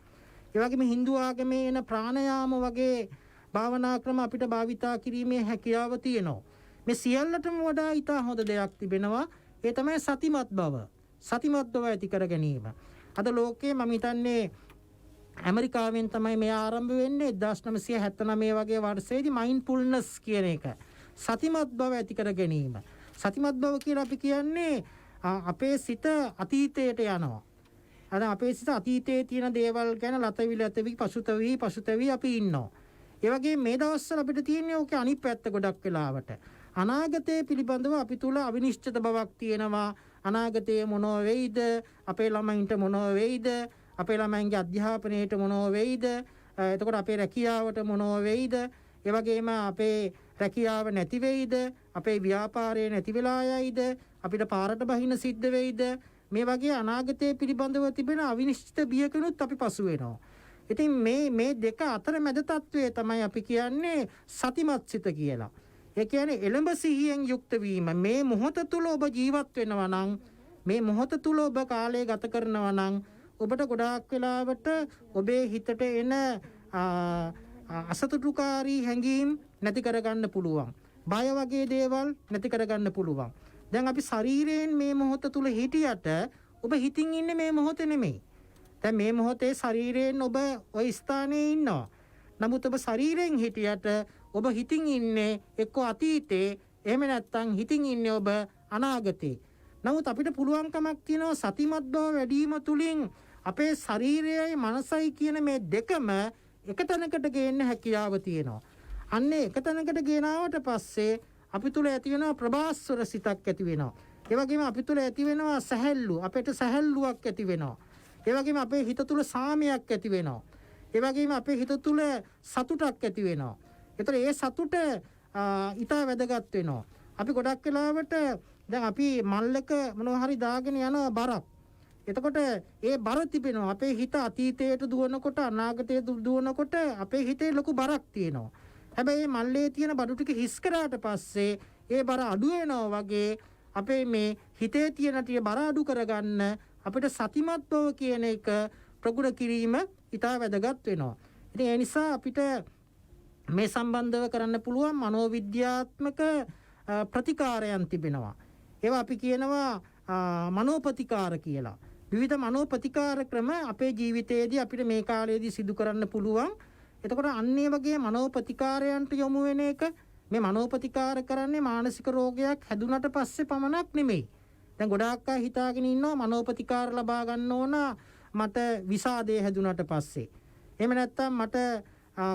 ඒ වගේම Hindu ආගමේ එන ප්‍රාණයාම වගේ භාවනා ක්‍රම අපිට භාවිතා කිරීමේ හැකියාව තියෙනවා. මේ සියල්ලටම වඩා ඉතා හොඳ දෙයක් තිබෙනවා. ඒ තමයි සතිමත් බව. සතිමත් බව ඇති කර ගැනීම. අද ලෝකයේ මම හිතන්නේ ඇමරිකාවෙන් තමයි මේ ආරම්භ වෙන්නේ 1979 වගේ වර්ෂයේදී මයින්ඩ්ෆුල්නස් කියන එක. සතිමත් බව ඇති කර ගැනීම. සතිමත් බව කියලා අපි කියන්නේ අපේ සිත අතීතයට යනවා. අද අපේ සිත අතීතයේ තියෙන දේවල් ගැන ලතවිලතවි පසුතවි අපි ඉන්නවා. ඒ වගේ මේ දවස්වල අපිට තියෙන්නේ ඕකේ අනිත් පැත්ත ගොඩක් වෙලාවට. අනාගතයේ පිළිබඳව අපි තුල අවිනිශ්චිත බවක් තියෙනවා. අනාගතයේ මොනෝ වෙයිද? අපේ ළමයින්ට මොනෝ වෙයිද? අපේ ළමයින්ගේ අධ්‍යාපනයට මොනෝ වෙයිද? එතකොට අපේ රැකියාවට මොනෝ වෙයිද? ඒ වගේම අපේ රැකියාව නැති වෙයිද? අපේ ව්‍යාපාරය නැති වෙලා යයිද? අපිට පාරට බහින්න සිද්ධ වෙයිද? මේ වගේ අනාගතයේ පිළිබඳව තිබෙන අවිනිශ්චිත බියකනුත් අපි පසු වෙනවා. ඉතින් මේ දෙක අතර මැද තත්වයේ තමයි අපි කියන්නේ සතිමත් සිත කියලා. ඒ කියන්නේ එළඹ සිහියෙන් යුක්ත වීම. මේ මොහොත තුල ඔබ ජීවත් වෙනවා නම්, මේ මොහොත තුල ඔබ කාලය ගත කරනවා නම් ඔබට ගොඩාක් වෙලාවට ඔබේ හිතට එන අසතුටුකාරී හැඟීම් නැති කරගන්න පුළුවන්. බය වගේ දේවල් නැති කරගන්න පුළුවන්. දැන් අපි ශරීරයෙන් මේ මොහොත තුල හිටියට ඔබ හිතින් ඉන්නේ මේ මොහොතේ නෙමෙයි. දැන් මේ මොහොතේ ශරීරයෙන් ඔබ ওই ස්ථානයේ ඉන්නවා. නමුත් ඔබ ශරීරයෙන් හිටියට ඔබ හිතින් ඉන්නේ එක්ක අතීතේ, එහෙම නැත්නම් හිතින් ඉන්නේ ඔබ අනාගතේ. නමුත් අපිට පුළුවන්කමක් තියෙනවා සතිමත් බව වැඩි වීම තුලින් අපේ ශරීරයයි මනසයි කියන මේ දෙකම එක තැනකට ගේන්න හැකියාව තියෙනවා. අන්නේ එක තැනකට ගෙනාවට පස්සේ අපි තුල ඇති වෙනවා ප්‍රභාස්වර සිතක් ඇති වෙනවා. ඒ වගේම අපි තුල ඇති වෙනවා සැහැල්ලු, අපිට සැහැල්ලුවක් ඇති වෙනවා. ඒ වගේම අපේ හිත තුල සාමයක් ඇති වෙනවා. ඒ වගේම අපේ හිත තුල සතුටක් ඇති වෙනවා. ඒතර ඒ සතුට ඊට වැදගත් වෙනවා. අපි ගොඩක් වෙලාවට දැන් අපි මල්ලක මොනවා හරි දාගෙන යනවා බරක්. එතකොට ඒ බර තිබෙනවා. අපේ හිත අතීතයට දුවනකොට අනාගතයට දුවනකොට අපේ හිතේ ලොකු බරක් තියෙනවා. හැබැයි මේ මල්ලේ තියෙන බඩු ටික හිස් කරාට පස්සේ ඒ බර අඩු වෙනවා වගේ අපේ මේ හිතේ තියෙන ටික බර අඩු කරගන්න අපිට සතිමත් බව කියන එක ප්‍රගුණ කිරීම ඉතා වැදගත් වෙනවා. ඉතින් ඒ නිසා අපිට මේ සම්බන්ධව කරන්න පුළුවන් මනෝවිද්‍යාත්මක ප්‍රතිකාරයන් තිබෙනවා. ඒවා අපි කියනවා මනෝපතිකාර කියලා. විවිධ මනෝපතිකාර ක්‍රම අපේ ජීවිතයේදී අපිට මේ කාලයේදී සිදු කරන්න පුළුවන්. එතකොට අන්න ඒ වගේ මනෝපතිකාරයන්ට යොමු වෙන එක මේ මනෝපතිකාර කරන්නේ මානසික රෝගයක් හැදුනට පස්සේ පමණක් නෙමෙයි. දැන් ගොඩාක් අය හිතාගෙන ඉන්නවා මනෝපතිකාර ලබා ගන්න ඕන මට විසාදේ හැදුනට පස්සේ. එහෙම නැත්නම් මට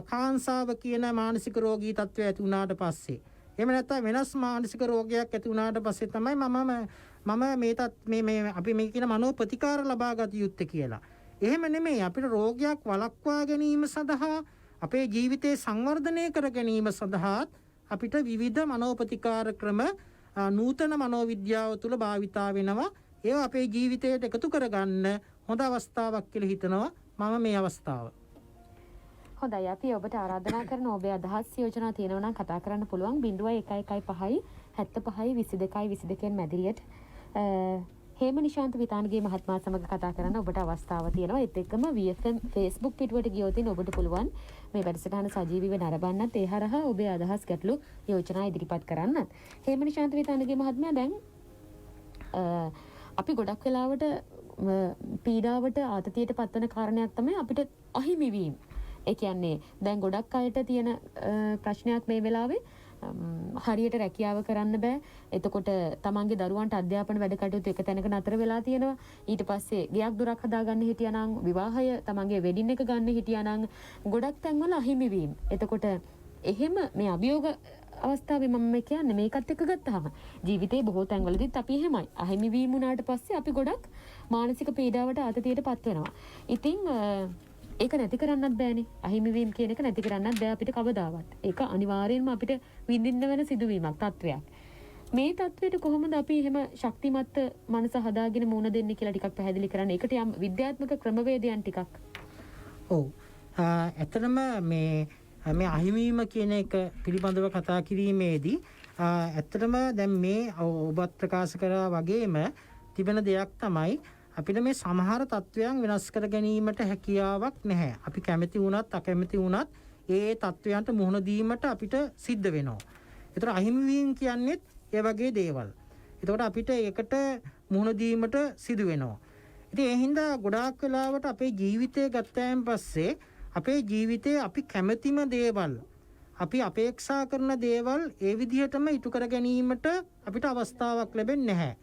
කාන්සාව කියන මානසික රෝගී තත්ත්වය ඇති වුණාට පස්සේ. එහෙම නැත්නම් වෙනස් මානසික රෝගයක් ඇති වුණාට පස්සේ තමයි මේ අපි මේ කියන මනෝපතිකාර ලබා ගත යුත්තේ කියලා. එහෙම නෙමෙයි අපිට රෝගයක් වළක්වා ගැනීම සඳහා අපේ ජීවිතේ සංවර්ධනය කර ගැනීම සඳහා අපිට විවිධ මනෝපතිකාර ක්‍රම නූතන මනෝවිද්‍යාව තුළ භාවිතා වෙනවා. ඒවා අපේ ජීවිතයට එකතු කරගන්න හොඳ අවස්ථාවක් කියලා හිතනවා මම මේ අවස්ථාව. හොඳයි අපි ඔබට ආරාධනා කරන ඔබේ අදහස් යෝජනා තියෙනවා නම් කතා කරන්න පුළුවන් 0115 75 22 22 මැදිරියට හේම නිශාන්ත විතානගේ මහත්මයා සමග කතා කරන්න ඔබට අවස්ථාව තියෙනවා. ඒත් එක්කම VFM Facebook පිටුවට ගියොත් ඔබට පුළුවන් මේ වැඩසටහන සජීවීව නරඹන්නත් ඒ හරහා ඔබේ අදහස් ගැටලු යෝජනා ඉදිරිපත් කරන්නත්. හේම නිශාන්ත විතානගේ මහත්මයා දැන් අපි ගොඩක් වෙලාවට පීඩාවට ආතතියට පත්වන කාරණයක් තමයි අපිට අහිමි වීම. ඒ කියන්නේ දැන් ගොඩක් අයට තියෙන ප්‍රශ්නයක් මේ වෙලාවේ හරියට රැකියාව කරන්න බෑ. එතකොට තමන්ගේ දරුවන්ට අධ්‍යාපන වැඩ කටයුතු එක තැනක නතර වෙලා තියෙනවා. ඊට පස්සේ ගෙයක් දොරක් හදාගන්න හිටියානම් විවාහය තමන්ගේ වෙඩින් එක ගන්න හිටියානම් ගොඩක් තැන්වල අහිමි වීම. එතකොට එහෙම මේ අභියෝග අවස්ථාවේ මම කියන්නේ මේකත් එක්ක ගත්තාම ජීවිතේ බොහෝ තැන්වලදීත් අපි එහෙමයි. අහිමි වීම උනාට පස්සේ අපි ගොඩක් මානසික පීඩාවට ආතතියටපත් වෙනවා. ඉතින් ඒක නැති කරන්නත් බෑනේ. අහිමිවීම කියන එක නැති කරන්නත් බෑ අපිට කවදාවත්. ඒක අනිවාර්යෙන්ම අපිට විඳින්න වෙන සිදුවීමක්, තත්වයක්. මේ තත්වයට කොහොමද අපි එහෙම ශක්තිමත් මනස හදාගෙන මුණ දෙන්නේ කියලා ටිකක් පැහැදිලි කරන්න. ඒකට යම් විද්‍යාත්මක ක්‍රමවේදයන් ටිකක්. ඔව්. ඇත්තටම මේ අහිමිවීම කියන එක පිළිබඳව කතා කිරීමේදී ඇත්තටම දැන් මේ ඔබත් ප්‍රකාශ කරා වගේම තිබෙන දෙයක් තමයි අපිට මේ සමහර තත්වයන් වෙනස් කර ගැනීමට හැකියාවක් නැහැ. අපි කැමති වුණත් අකමැති වුණත් ඒ තත්වයන්ට මුහුණ දීමට අපිට සිද්ධ වෙනවා. ඒතර අහිමි වීම කියන්නේත් ඒ වගේ දේවල්. ඒතකොට අපිට ඒකට මුහුණ දීමට සිදු වෙනවා. ඉතින් ඒ හින්දා ගොඩාක් වෙලාවට අපේ ජීවිතය ගත්තයින් පස්සේ අපේ ජීවිතයේ අපි කැමතිම දේවල්, අපි අපේක්ෂා කරන දේවල් ඒ විදිහටම ඉටු කර ගැනීමට අපිට අවස්ථාවක් ලැබෙන්නේ නැහැ.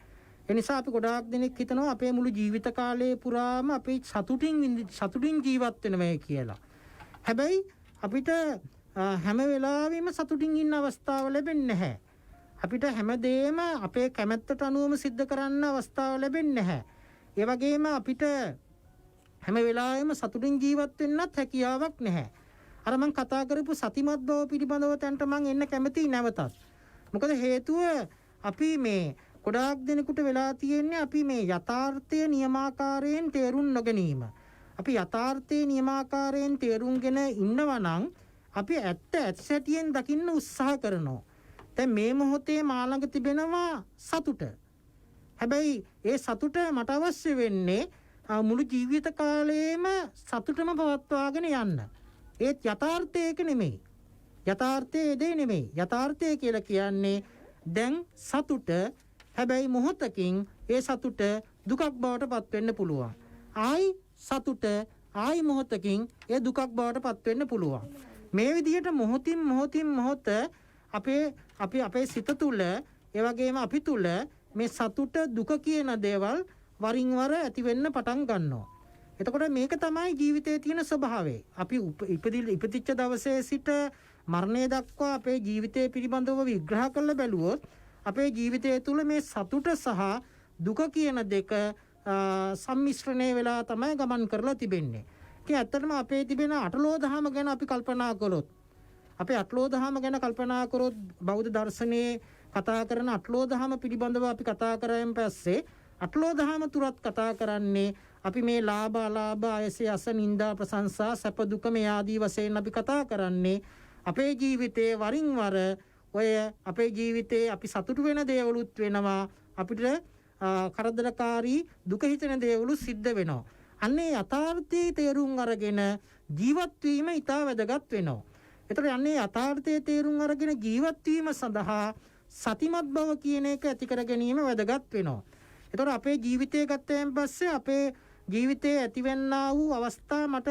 ඒ නිසා අපි ගොඩාක් දෙනෙක් හිතනවා අපේ මුළු ජීවිත කාලය පුරාම අපි සතුටින් ජීවත් වෙනවා කියලා. හැබැයි අපිට හැම වෙලාවෙම සතුටින් ඉන්න අවස්ථාව ලැබෙන්නේ නැහැ. අපිට හැමදේම අපේ කැමැත්තට අනුවම සිද්ධ කරන්න අවස්ථාව ලැබෙන්නේ නැහැ. ඒ වගේම අපිට හැම වෙලාවෙම සතුටින් ජීවත් වෙන්නත් හැකියාවක් නැහැ. අර මම කතා කරපු සතිමත් බව පිළිබඳව තැනට මම එන්න කැමතියි නැවතත්. මොකද හේතුව අපි මේ ගොඩාක් දෙනෙකුට වෙලා තියෙන්නේ අපි මේ යථාර්ථය නියමාකාරයෙන් තේරුම් නොගැනීම. අපි යථාර්ථයේ නියමාකාරයෙන් තේරුම්ගෙන ඉන්නවා නම් අපි ඇත්ත සැටියෙන් දකින්න උත්සාහ කරනවා. දැන් මේ මොහොතේ මා ළඟ තිබෙනවා සතුට. හැබැයි ඒ සතුට මට අවශ්‍ය වෙන්නේ මුළු ජීවිත කාලයේම සතුටම පවත්වාගෙන යන්න. ඒත් යථාර්ථයක නෙමෙයි. යථාර්ථයේ දේ නෙමෙයි. යථාර්ථය කියලා කියන්නේ දැන් සතුට, හැබැයි මොහොතකින් ඒ සතුට දුකක් බවට පත් වෙන්න පුළුවන්. ආයි සතුට, ආයි මොහොතකින් ඒ දුකක් බවට පත් වෙන්න පුළුවන්. මේ විදිහට මොහොතින් මොහොත අපේ සිත තුළ, ඒ වගේම අපි තුළ මේ සතුට, දුක කියන දේවල් වරින් වර ඇති වෙන්න පටන් ගන්නවා. එතකොට මේක තමයි ජීවිතයේ තියෙන ස්වභාවය. අපි ඉපදිච්ච දවසේ සිට මරණය දක්වා අපේ ජීවිතය පිළිබඳව විග්‍රහ කරලා බැලුවොත් අපේ ජීවිතය තුළ මේ සතුට සහ දුක කියන දෙක සම්මිශ්‍රණය වෙලා තමයි ගමන් කරලා තිබෙන්නේ. ඉතින් ඇත්තටම අපේ තිබෙන අටලෝ දහම ගැන අපි කල්පනා කළොත්, අපේ අටලෝ දහම ගැන කල්පනා කරොත්, බෞද්ධ දර්ශනයේ කතා කරන අටලෝ දහම පිළිබඳව අපි කතා කරායින් පස්සේ අටලෝ දහම තුරත් කතා කරන්නේ අපි මේ ලාභ අලාභ ආයසේ අස නින්දා ප්‍රශංසා සැප දුක මේ ආදී වශයෙන් අපි කතා කරන්නේ අපේ ජීවිතයේ වරින් වර ඔය අපේ ජීවිතේ අපි සතුටු වෙන දේවලුත් වෙනවා අපිට කරදරකාරී දුක හිතෙන දේවලුත් සිද්ධ වෙනවා. අන්නේ යථාර්ථයේ තේරුම් අරගෙන ජීවත් වීම ඉතා වැදගත් වෙනවා. ඒතර යන්නේ යථාර්ථයේ තේරුම් අරගෙන ජීවත් වීම සඳහා සතිමත් බව කියන එක ඇති කර ගැනීම වැදගත් වෙනවා. ඒතර අපේ ජීවිතය ගත්තයින් පස්සේ අපේ ජීවිතයේ ඇතිවෙන්නා වූ අවස්ථා මට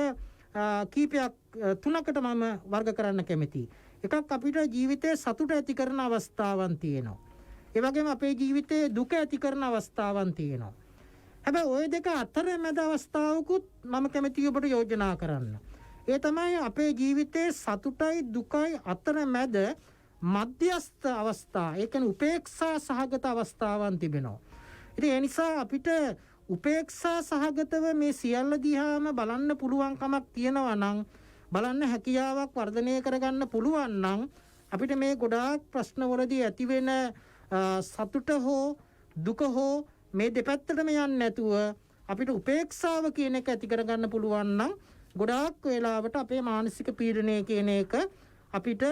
කීපයක් තුනකට මම වර්ග කරන්න කැමතියි. එකක් අපිට ජීවිතයේ සතුට ඇති කරන අවස්ථාවන් තියෙනවා. ඒ වගේම අපේ ජීවිතයේ දුක ඇති කරන අවස්ථාවන් තියෙනවා. හැබැයි ওই දෙක අතර මැද අවස්ථාවකුත් මම කැමතියි ඔබට යෝජනා කරන්න. ඒ තමයි අපේ ජීවිතයේ සතුටයි දුකයි අතර මැද මධ්‍යස්ථ අවස්ථා. ඒ කියන්නේ උපේක්ෂා සහගත අවස්ථාවන් තිබෙනවා. ඉතින් ඒ නිසා අපිට උපේක්ෂා සහගතව මේ සියල්ල දිහාම බලන්න පුළුවන් කමක් තියෙනවා නම් බලන්න හැකියාවක් වර්ධනය කරගන්න පුළුවන් නම් අපිට මේ ගොඩාක් ප්‍රශ්නවලදී ඇතිවෙන සතුට හෝ දුක හෝ මේ දෙපැත්තටම යන්නේ නැතුව අපිට උපේක්ෂාව කියන එක ඇති කරගන්න පුළුවන් නම් ගොඩාක් වෙලාවට අපේ මානසික පීඩනය කියන එක අපිට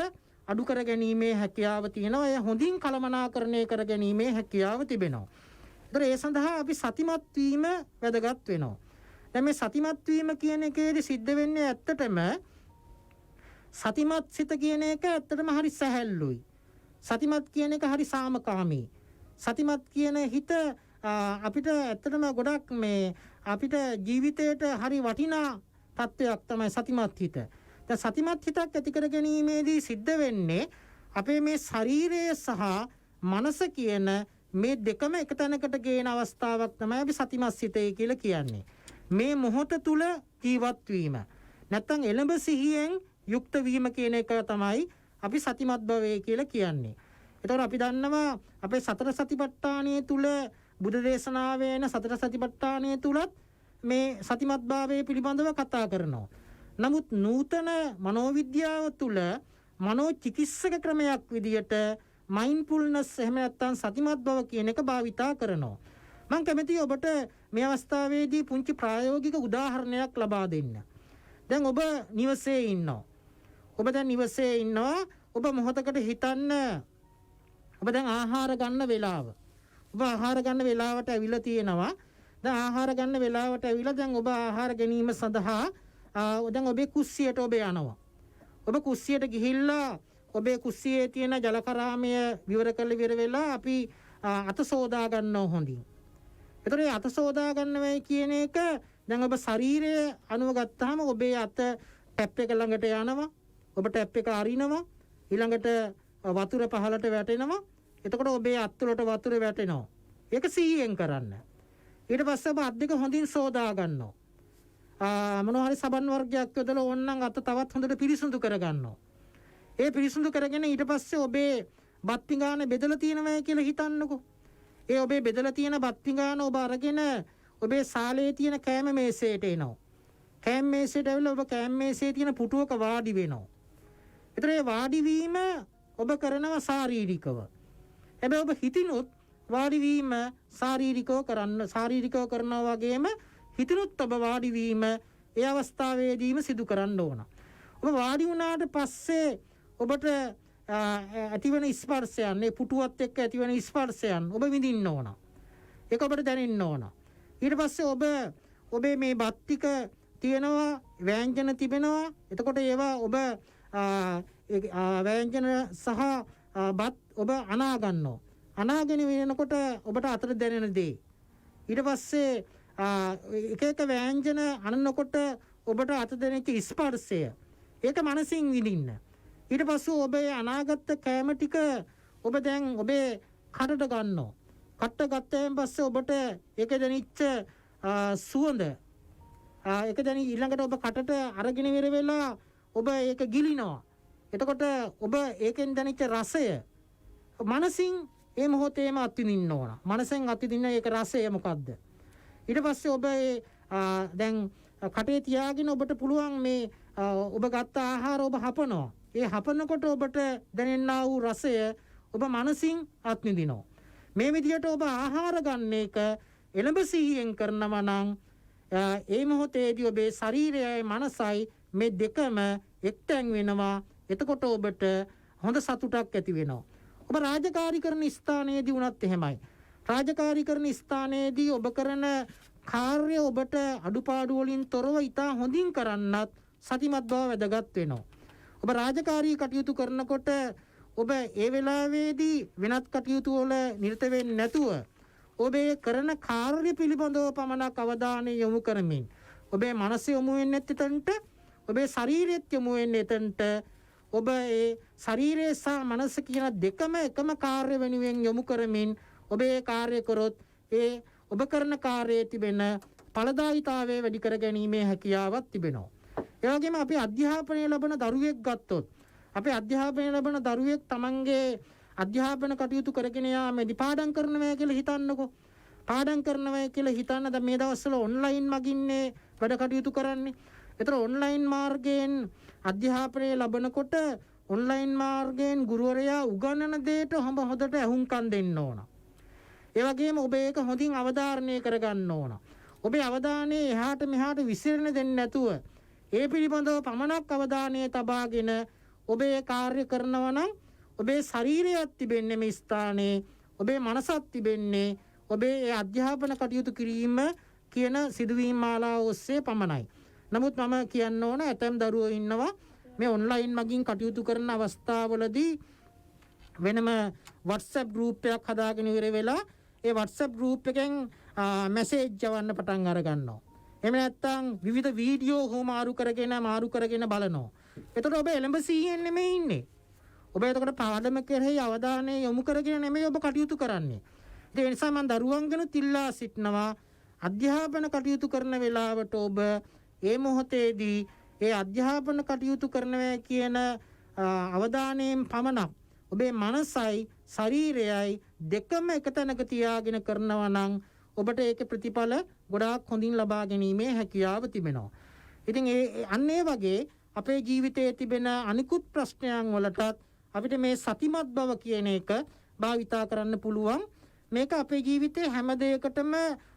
අඩු කර ගැනීමේ හැකියාව තියෙනවා. ඒ හොඳින් කළමනාකරණය කර ගැනීමේ හැකියාව තිබෙනවා. ඒතර ඒ සඳහා අපි සතිමත් වීම වැදගත් වෙනවා. දැන් මේ සතිමත් වීම කියන එකේදී සිද්ධ වෙන්නේ ඇත්තටම සතිමත් සිත කියන එක ඇත්තටම හරි සැහැල්ලුයි. සතිමත් කියන එක හරි සාමකාමී. සතිමත් කියන හිත අපිට ඇත්තටම ගොඩක් මේ අපිට ජීවිතයට හරි වටිනා තත්වයක් තමයි සතිමත් හිත. දැන් සතිමත් හිතක් ඇති කර ගැනීමේදී සිද්ධ වෙන්නේ අපේ මේ ශරීරය සහ මනස කියන මේ දෙකම එක තැනකට ගේන අවස්ථාවක් තමයි අපි සතිමත් සිතේ කියලා කියන්නේ. මේ මොහොත තුල ජීවත් වීම. නැත්තම් එළඹ සිහියෙන් යුක්ත වීම කියන එක තමයි අපි සතිමත් භවය කියලා කියන්නේ. ඒතකොට අපි දන්නවා අපේ සතර සතිපට්ඨානයේ තුල බුදු දේශනාවේ එන සතර සතිපට්ඨානයේ තුලත් මේ සතිමත් භාවය පිළිබඳව කතා කරනවා. නමුත් නූතන මනෝවිද්‍යාව තුල මනෝ චිකිත්සක ක්‍රමයක් විදියට මයින්ඩ්ෆුල්නස් එහෙම නැත්නම් සතිමත් බව කියන එක භාවිතා කරනවා. මම කැමතියි ඔබට මේ අවස්ථාවේදී පුංචි ප්‍රායෝගික උදාහරණයක් ලබා දෙන්න. දැන් ඔබ නිවසේ ඉන්නවා. ඔබ දැන් නිවසේ ඉන්නවා. ඔබ මොහොතකට හිතන්න ඔබ දැන් ආහාර ගන්න වෙලාව. ඔබ ආහාර ගන්න වෙලාවට ඇවිල්ලා තියෙනවා. දැන් ආහාර ගන්න වෙලාවට ඇවිල්ලා දැන් ඔබ ආහාර ගැනීම සඳහා දැන් ඔබේ කුස්සියට ඔබ යනවා. ඔබ කුස්සියට ගිහිල්ලා ඔබේ කුස්සියේ තියෙන ජලකරාමය විවර කරලා ඉවර වෙලා අපි අත සෝදා ගන්නවා හොඳින්. ඒතර ඒ අත සෝදා ගන්නවයි කියන එක දැන් ඔබ ශරීරයේ අනුව ගත්තාම ඔබේ අත ටැප් එක ළඟට යනවා. ඔබ ටැප් එක අරිනවා. ඊළඟට වතුර පහළට වැටෙනවා. එතකොට ඔබේ අත් වලට වතුර වැටෙනවා. ඒක සිහියෙන් කරන්න. ඊට පස්සේ ඔබ අත් දෙක හොඳින් සෝදා ගන්නවා. මොනවා හරි සබන් වර්ගයක් යොදලා ඕනනම් අත තවත් හොඳට පිරිසුදු කර ගන්නවා. ඒ පිරිසුදු කරගෙන ඊට පස්සේ ඔබේ බත් පිඟාන බෙදලා තියෙනවා කියලා හිතන්නකෝ. ඒ ඔබේ බෙදලා තියෙන බත් පිඟාන ඔබ අරගෙන ඔබේ ශාලයේ තියෙන කෑම මේසයට එනවා. කෑම මේසයට ඇවිල්ලා ඔබ කෑම මේසයේ තියෙන පුටුවක වාඩි වෙනවා. ඒතර ඒ වාඩි වීම ඔබ කරනවා ශාරීරිකව. හැබැයි ඔබ හිතිනුත් වාඩි වීම ශාරීරිකව කරනවා වගේම හිතිනුත් ඔබ වාඩි වීම ඒ අවස්ථාවේදීම සිදු කරන්න ඕන. ඔබ වාඩි වුණාට පස්සේ ඔබට ඇතිවන ස්පර්ශයන් මේ පුටුවත් එක්ක ඇතිවන ස්පර්ශයන් ඔබ විඳින්න ඕන. ඒක ඔබට දැනෙන්න ඕන. ඊට පස්සේ ඔබේ මේ බත් ටික තියෙනවා ව්‍යංජන තිබෙනවා. එතකොට ඒවා ඔබ ව්‍යංජන සහ බත් ඔබ අනා ගන්නවා. අනාගෙන වෙනකොට ඔබට අතට දැනෙන දේ. ඊට පස්සේ එක එක ව්‍යංජන අනනකොට ඔබට අත දැනෙච්ච ස්පර්ශය. ඒක මනසින් විඳින්න. ඊට පස්සේ ඔබේ අනාගත කෑම ටික ඔබ දැන් ඔබේ කටට ගන්නවා. කට ගත්තයින් පස්සේ ඔබට ඒක දැනෙච්ච සුවඳ ඒක දැනි ඊළඟට ඔබ කටට අරගෙන ඉවර වෙලා ඔබ ඒක ගිලිනවා. එතකොට ඔබ ඒකෙන් දැනෙච්ච රසය මනසින් ඒ මොහොතේම අත්විඳින්න ඕන. මනසෙන් අත්විඳින්න ඒක රසය මොකද්ද? ඊට පස්සේ ඔබ දැන් කටේ තියාගෙන ඔබට පුළුවන් මේ ඔබ ගත්ත ආහාර ඔබ හපනවා. ඒ හපනකොට ඔබට දැනෙනා වූ රසය ඔබ මනසින් අත්විඳිනවා. මේ විදිහට ඔබ ආහාර ගන්න එක එළඹ සිහියෙන් කරනවා නම් ඒ මොහොතේදී ඔබේ ශරීරයයි මනසයි මේ දෙකම එක්තැන් වෙනවා. එතකොට ඔබට හොඳ සතුටක් ඇති වෙනවා. ඔබ රාජකාරී කරන ස්ථානයේදී වුණත් එහෙමයි. රාජකාරී කරන ස්ථානයේදී ඔබ කරන කාර්ය ඔබට අඩුපාඩු වලින් තොරව ඉතා හොඳින් කරන්නත් සතිමත් බව වැදගත් වෙනවා. ඔබ රාජකාරී කටයුතු කරනකොට ඔබ ඒ වෙලාවේදී වෙනත් කටයුතු වල නිරත වෙන්නේ නැතුව ඔබේ කරන කාර්ය පිළිබඳව පමණක් අවධානය යොමු කරමින් ඔබේ මනස යොමු වෙන්නේ එතනට, ඔබේ ශරීරයත් යොමු වෙන්නේ එතනට. ඔබ ඒ ශරීරය සහ මනස කියන දෙකම එකම කාර්ය වෙනුවෙන් යොමු කරමින් ඔබේ කාර්ය කරොත් ඒ ඔබ කරන කාර්යයේ තිබෙන ඵලදායීතාවය වැඩි කර ගැනීමේ හැකියාවක් තිබෙනවා. ඒ වගේම අපි අධ්‍යාපනය ලබන දරුවෙක් ගත්තොත් අපේ අධ්‍යාපනය ලබන දරුවෙක් තමන්ගේ අධ්‍යාපන කටයුතු කරගෙන යාමේදී පාඩම් කරනවා කියලා හිතන්නකෝ. පාඩම් කරනවා කියලා හිතන්න දැන් මේ දවස්වල ඔන්ලයින් මගින්නේ වැඩ කටයුතු කරන්නේ. ඒතර ඔන්ලයින් මාර්ගයෙන් අධ්‍යාපනය ලබනකොට ඔන්ලයින් මාර්ගයෙන් ගුරුවරයා උගන්වන දේට හොඳට අහුම්කම් දෙන්න ඕන. ඒ වගේම ඔබ ඒක හොඳින් අවධාරණය කරගන්න ඕන. ඔබේ අවධානය එහාට මෙහාට විසිරෙන්න දෙන්නේ නැතුව ඒ පිළිබඳව පමණක් අවධානය තබාගෙන ඔබේ කාර්ය කරනවා නම් ඔබේ ශරීරයත් තිබෙන්නේ මේ ස්ථානයේ, ඔබේ මනසත් තිබෙන්නේ ඔබේ ඒ අධ්‍යාපන කටයුතු කිරීම කියන සිදුවීම් මාලාව ඔස්සේ පමණයි. නමුත් මම කියන්න ඕන ඇතැම් දරුවෝ ඉන්නවා මේ ඔන්ලයින් මගින් කටයුතු කරන අවස්ථාවලදී වෙනම WhatsApp group එකක් හදාගෙන ඉවර වෙලා ඒ WhatsApp group එකෙන් මැසේජ් යවන්න පටන් අර ගන්නවා. එහෙම නැත්නම් විවිධ වීඩියෝ මාරු කරගෙන බලනවා. එතකොට ඔබ එළඹ සිහියෙන් නෙමෙයි ඉන්නේ. ඔබ එතකොට පාඩම කෙරෙහි අවධානය යොමු කරගෙන නෙමෙයි ඔබ කටයුතු කරන්නේ. ඒ නිසා මම දරුවන් ගැන තිල්ලා සිටනවා අධ්‍යාපන කටයුතු කරන වෙලාවට ඔබ ඒ මොහොතේදී ඒ අධ්‍යාපන කටයුතු කරනවා කියන අවධානයෙන් පමණක් ඔබේ මනසයි ශරීරයයි දෙකම එක තැනක තියාගෙන කරනවා නම් ඔබට ඒකේ ප්‍රතිඵල ගොඩාක් හොඳින් ලබා ගැනීමේ හැකියාව තිබෙනවා. ඉතින් අන්න ඒ වගේ අපේ ජීවිතයේ තිබෙන අනිකුත් ප්‍රශ්නයන් වලටත් අපිට මේ සතිමත් බව කියන එක භාවිතා කරන්න පුළුවන්. මේක අපේ ජීවිතේ හැම දෙයකටම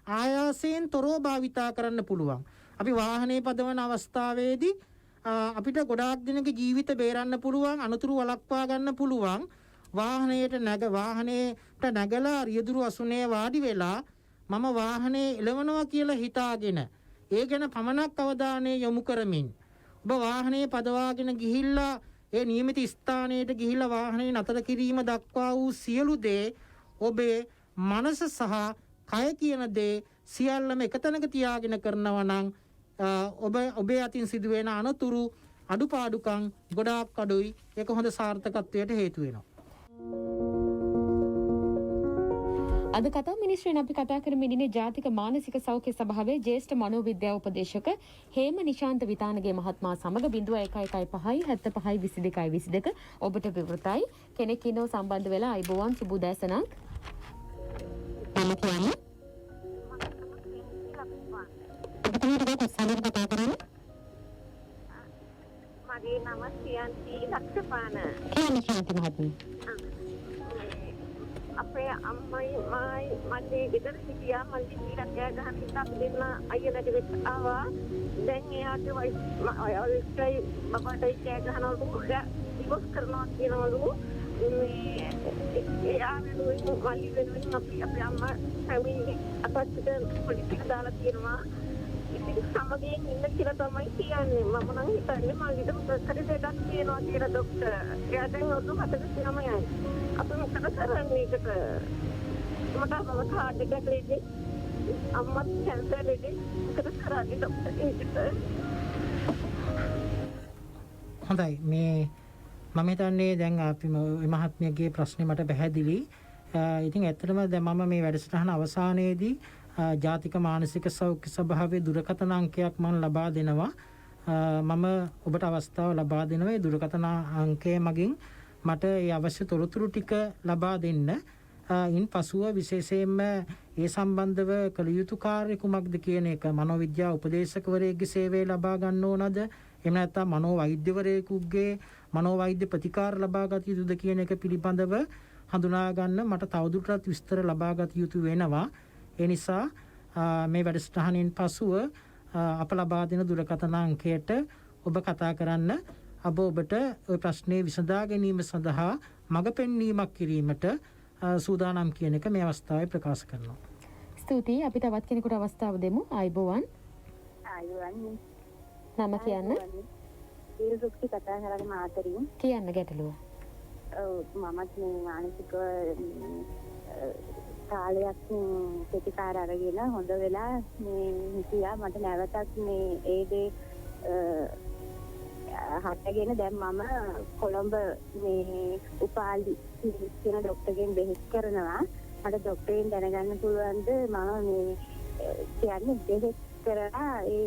ආයාසයෙන් තොරව භාවිතා කරන්න පුළුවන්. අපි වාහනේ පදවන අවස්ථාවේදී අපිට ගොඩාක් දිනක ජීවිත බේරන්න පුළුවන්, අනතුරු වළක්වා ගන්න පුළුවන්. වාහනේට නැගලා රියදුරු අසුනේ වාඩි වෙලා මම වාහනේ එලවනවා කියලා හිතාගෙන ඒ ගැන පමණක් අවධානය යොමු කරමින් ඔබ වාහනේ පදවාගෙන ගිහිල්ලා ඒ නියමිත ස්ථානයට ගිහිල්ලා වාහනේ නතර කිරීම දක්වා වූ සියලු දේ ඔබේ මනස සහ කය කියන දේ සියල්ලම එකතැනක තියාගෙන කරනවා නම් ඔබේ අතින් සිදුවෙන අනතුරු අඩුපාඩුකම් ගොඩාක් අඩුයි. ඒක හොඳ සාර්ථකත්වයට හේතු වෙනවා. අද කතා මිනිස්ත්‍රියෙන් අපි කතා කරමින් ඉන්නේ ජාතික මානසික සෞඛ්‍ය සභාවේ ජ්‍යෙෂ්ඨ මනෝවිද්‍යා උපදේශක හේම නිශාන්ත විතානගේ මහත්මයා සමග 0115 75 22 22 ඔබට විවෘතයි. කෙනෙක් ඉන්නව සම්බන්ධ වෙලා අයිබෝවන් සුබ දැසනක්. මම කියන්නේ මගේ නම සියන්ති ලක්ෂපාන. නිශාන්ත මහත්මිය. අපේ අම්මයි මගේ ගෙදර සිටියා මල්ලි කෑ ගහන නිසා දෙන්න අයියලට වෙත් ආවා. දැන් එයාට වයිස්ටයි බබාටයි කෑ ගහනවලු ඉවස් කරනවා කියනවලු. එයා වෙනුවෙන් මල්ලි වෙනුවෙන් අපේ අම්මා ෆැමිලි අපච්චිට පොලිසියට දාලා තියෙනවා. ඉතින් සමගියෙන් ඉන්න කියලා තමයි කියන්නේ. මම නම් හිතන්නේ මල්ලිට ප්‍රශ්න දෙකක් තියෙනවා කියලා ડોක්ටර්. එයා දැන් ඔන්න 49යි. අපි මොකද කරන්නේ ඒකට? මට මම කාඩ් එකක් දෙන්නේ. අම්මත් කැන්සර් දෙන්නේ. මොකද කරන්නේ ડોක්ටර් ඒකට? හොඳයි මේ මම හිතන්නේ දැන් අපි මහත්මියගේ ප්‍රශ්නේ මට පැහැදිලි. ඉතින් ඇත්තටම දැන් මම මේ වැඩසටහන අවසානයේදී ජාතික මානසික සෞඛ්‍ය සභාවේ දුරකථන අංකයක් මම ලබා දෙනවා. මම ඔබට අවස්ථාව ලබා දෙනවා ඒ දුරකථන අංකය මගින් මට ඒ අවශ්‍ය තොරතුරු ටික ලබා දෙන්න. ඉන් පසුව විශේෂයෙන්ම ඒ සම්බන්ධව කළ යුතු කාර්ය කුමක්ද කියන එක මනෝවිද්‍යා උපදේශකවරයෙකුගේ සේවය ලබා ගන්න ඕනද? එහෙම නැත්නම් මනෝවෛද්‍යවරයෙකුගේ මනෝවෛද්‍ය ප්‍රතිකාර ලබා ගත යුතුද කියන එක පිළිබඳව හඳුනා ගන්න මට තවදුරටත් විස්තර ලබා ගත යුතු වෙනවා. ඒ නිසා මේ වැඩසටහනින් පසුව අප ලබා දෙන දුරකථන අංකයට ඔබ කතා කරන්න ඔබට ওই ප්‍රශ්නේ විසඳා ගැනීම සඳහා මඟ පෙන්වීමක් කිරීමට සූදානම් කියන එක මේ අවස්ථාවේ ප්‍රකාශ කරනවා. ස්තුතියි. අපි තවත් කෙනෙකුට අවස්ථාව දෙමු. ආයුබෝවන්. ආයුවන්. නම කියන්න. දීර්ඝ කතා කරන්නේ මාතරින්. කියන්න ගැටලුව. මමත් මේ මානසික කාලයක් ප්‍රතිකාර අරගෙන හොඳ වෙලා මේ හිටියා. මට නැවතත් මේ ඒ දේ හටගෙන දැන් මම කොළඹ මේ උපාලි කියන ડોක්ටර්ගෙන් බෙහෙත් කරනවා. මට ડોක්ටර්ගෙන් දැනගන්න පුළුවන්ද මම මේ කියන්නේ බෙහෙත් කරලා ඒ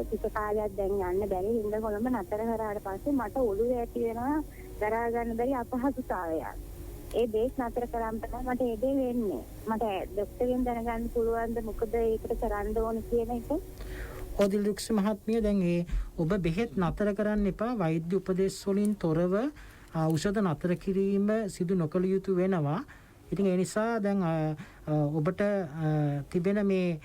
ටික කාලයක් දැන් යන්න බැරි හින්දා කොළඹ නතර කරාට පස්සේ මට ඔළුව ඇති වෙනවා දරා ගන්න බැරි අපහසුතාවයක්. ඒ බෙහෙත් නතර කරාම තමයි මට ඒ දේ වෙන්නේ. මට ડોක්ටර්ගෙන් දැනගන්න පුළුවන්ද මොකද ඒකට කරන්න ඕන කියන එක? ඔදිල්රුක්ෂ මහත්මිය දැන් ඔබ බෙහෙත් නතර කරන්න එපා. වෛද්‍ය උපදෙස් වලින් තොරව ඖෂධ නතර කිරීම සිදු නොකළ යුතු වෙනවා. ඉතින් ඒ නිසා දැන් ඔබට තිබෙන මේ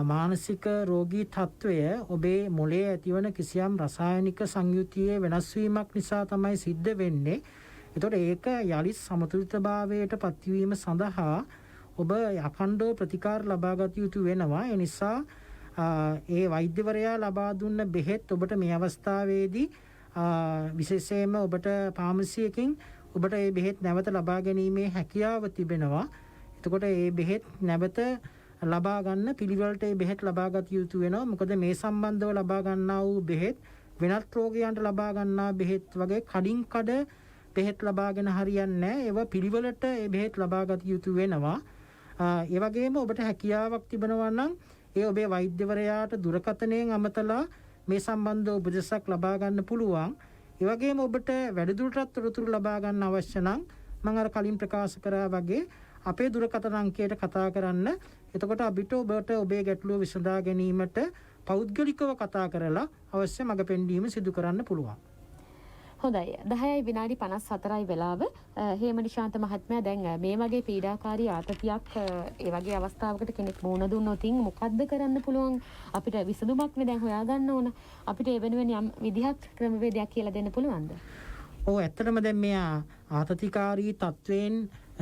මානසික රෝගී තත්වය ඔබේ මොළයේ ඇතිවන කිසියම් රසායනික සංයුතියේ වෙනස් වීමක් නිසා තමයි සිද්ධ වෙන්නේ. ඒතකොට ඒක යලි සමතුලිතභාවයට පත්වීම සඳහා ඔබ අඛණ්ඩව ප්‍රතිකාර ලබාගත යුතු වෙනවා. ඒ නිසා ඒ වෛද්‍යවරයා ලබා දුන්න බෙහෙත් ඔබට මේ අවස්ථාවේදී විශේෂයෙන්ම ඔබට ෆාමසියකින් ඔබට මේ බෙහෙත් නැවත ලබා ගැනීමේ හැකියාව තිබෙනවා. එතකොට මේ බෙහෙත් නැවත ලබා ගන්න පිළිවෙලට මේ බෙහෙත් ලබාගත යුතු වෙනවා. මොකද මේ සම්බන්ධව ලබා ගන්නා වූ බෙහෙත් වෙනත් රෝගයන්ට ලබා ගන්නා බෙහෙත් වගේ කඩින් කඩ බෙහෙත් ලබාගෙන හරියන්නේ නැහැ. ඒවා පිළිවෙලට මේ බෙහෙත් ලබාගත යුතු වෙනවා. ඒ වගේම ඔබට හැකියාවක් තිබෙනවා නම් ඒ ඔබේ වෛද්‍යවරයාට දුරකථනයෙන් අමතලා මේ සම්බන්ධව උපදෙසක් ලබා ගන්න පුළුවන්. ඒ වගේම ඔබට වැඩිදුරටත් තොරතුරු ලබා ගන්න අවශ්‍ය නම් මම අර කලින් ප්‍රකාශ කරා වගේ අපේ දුරකථන අංකයට කතා කරන්න. එතකොට අපිට ඔබට ඔබේ ගැටලුව විසඳා ගැනීමට පෞද්ගලිකව කතා කරලා අවශ්‍ය මඟ පෙන්වීම සිදු කරන්න පුළුවන්. හොඳයි. 10යි විනාඩි 54යි වෙලාව. හේමනිශාන්ත මහත්මයා දැන් මේ වගේ පීඩාකාරී ආතතියක් ඒ වගේ අවස්ථාවකට කෙනෙක් මුහුණ දුන්නොත් මොකද්ද කරන්න පුළුවන්? අපිට විසඳුමක් නේ දැන් හොයාගන්න ඕන. අපිට ඒ වෙනුවෙන් යම් විදිහක් ක්‍රමවේදයක් කියලා දෙන්න පුළුවන්ද? ඔව් ඇත්තටම දැන් මේ ආතතිකාරී තත්වයෙන්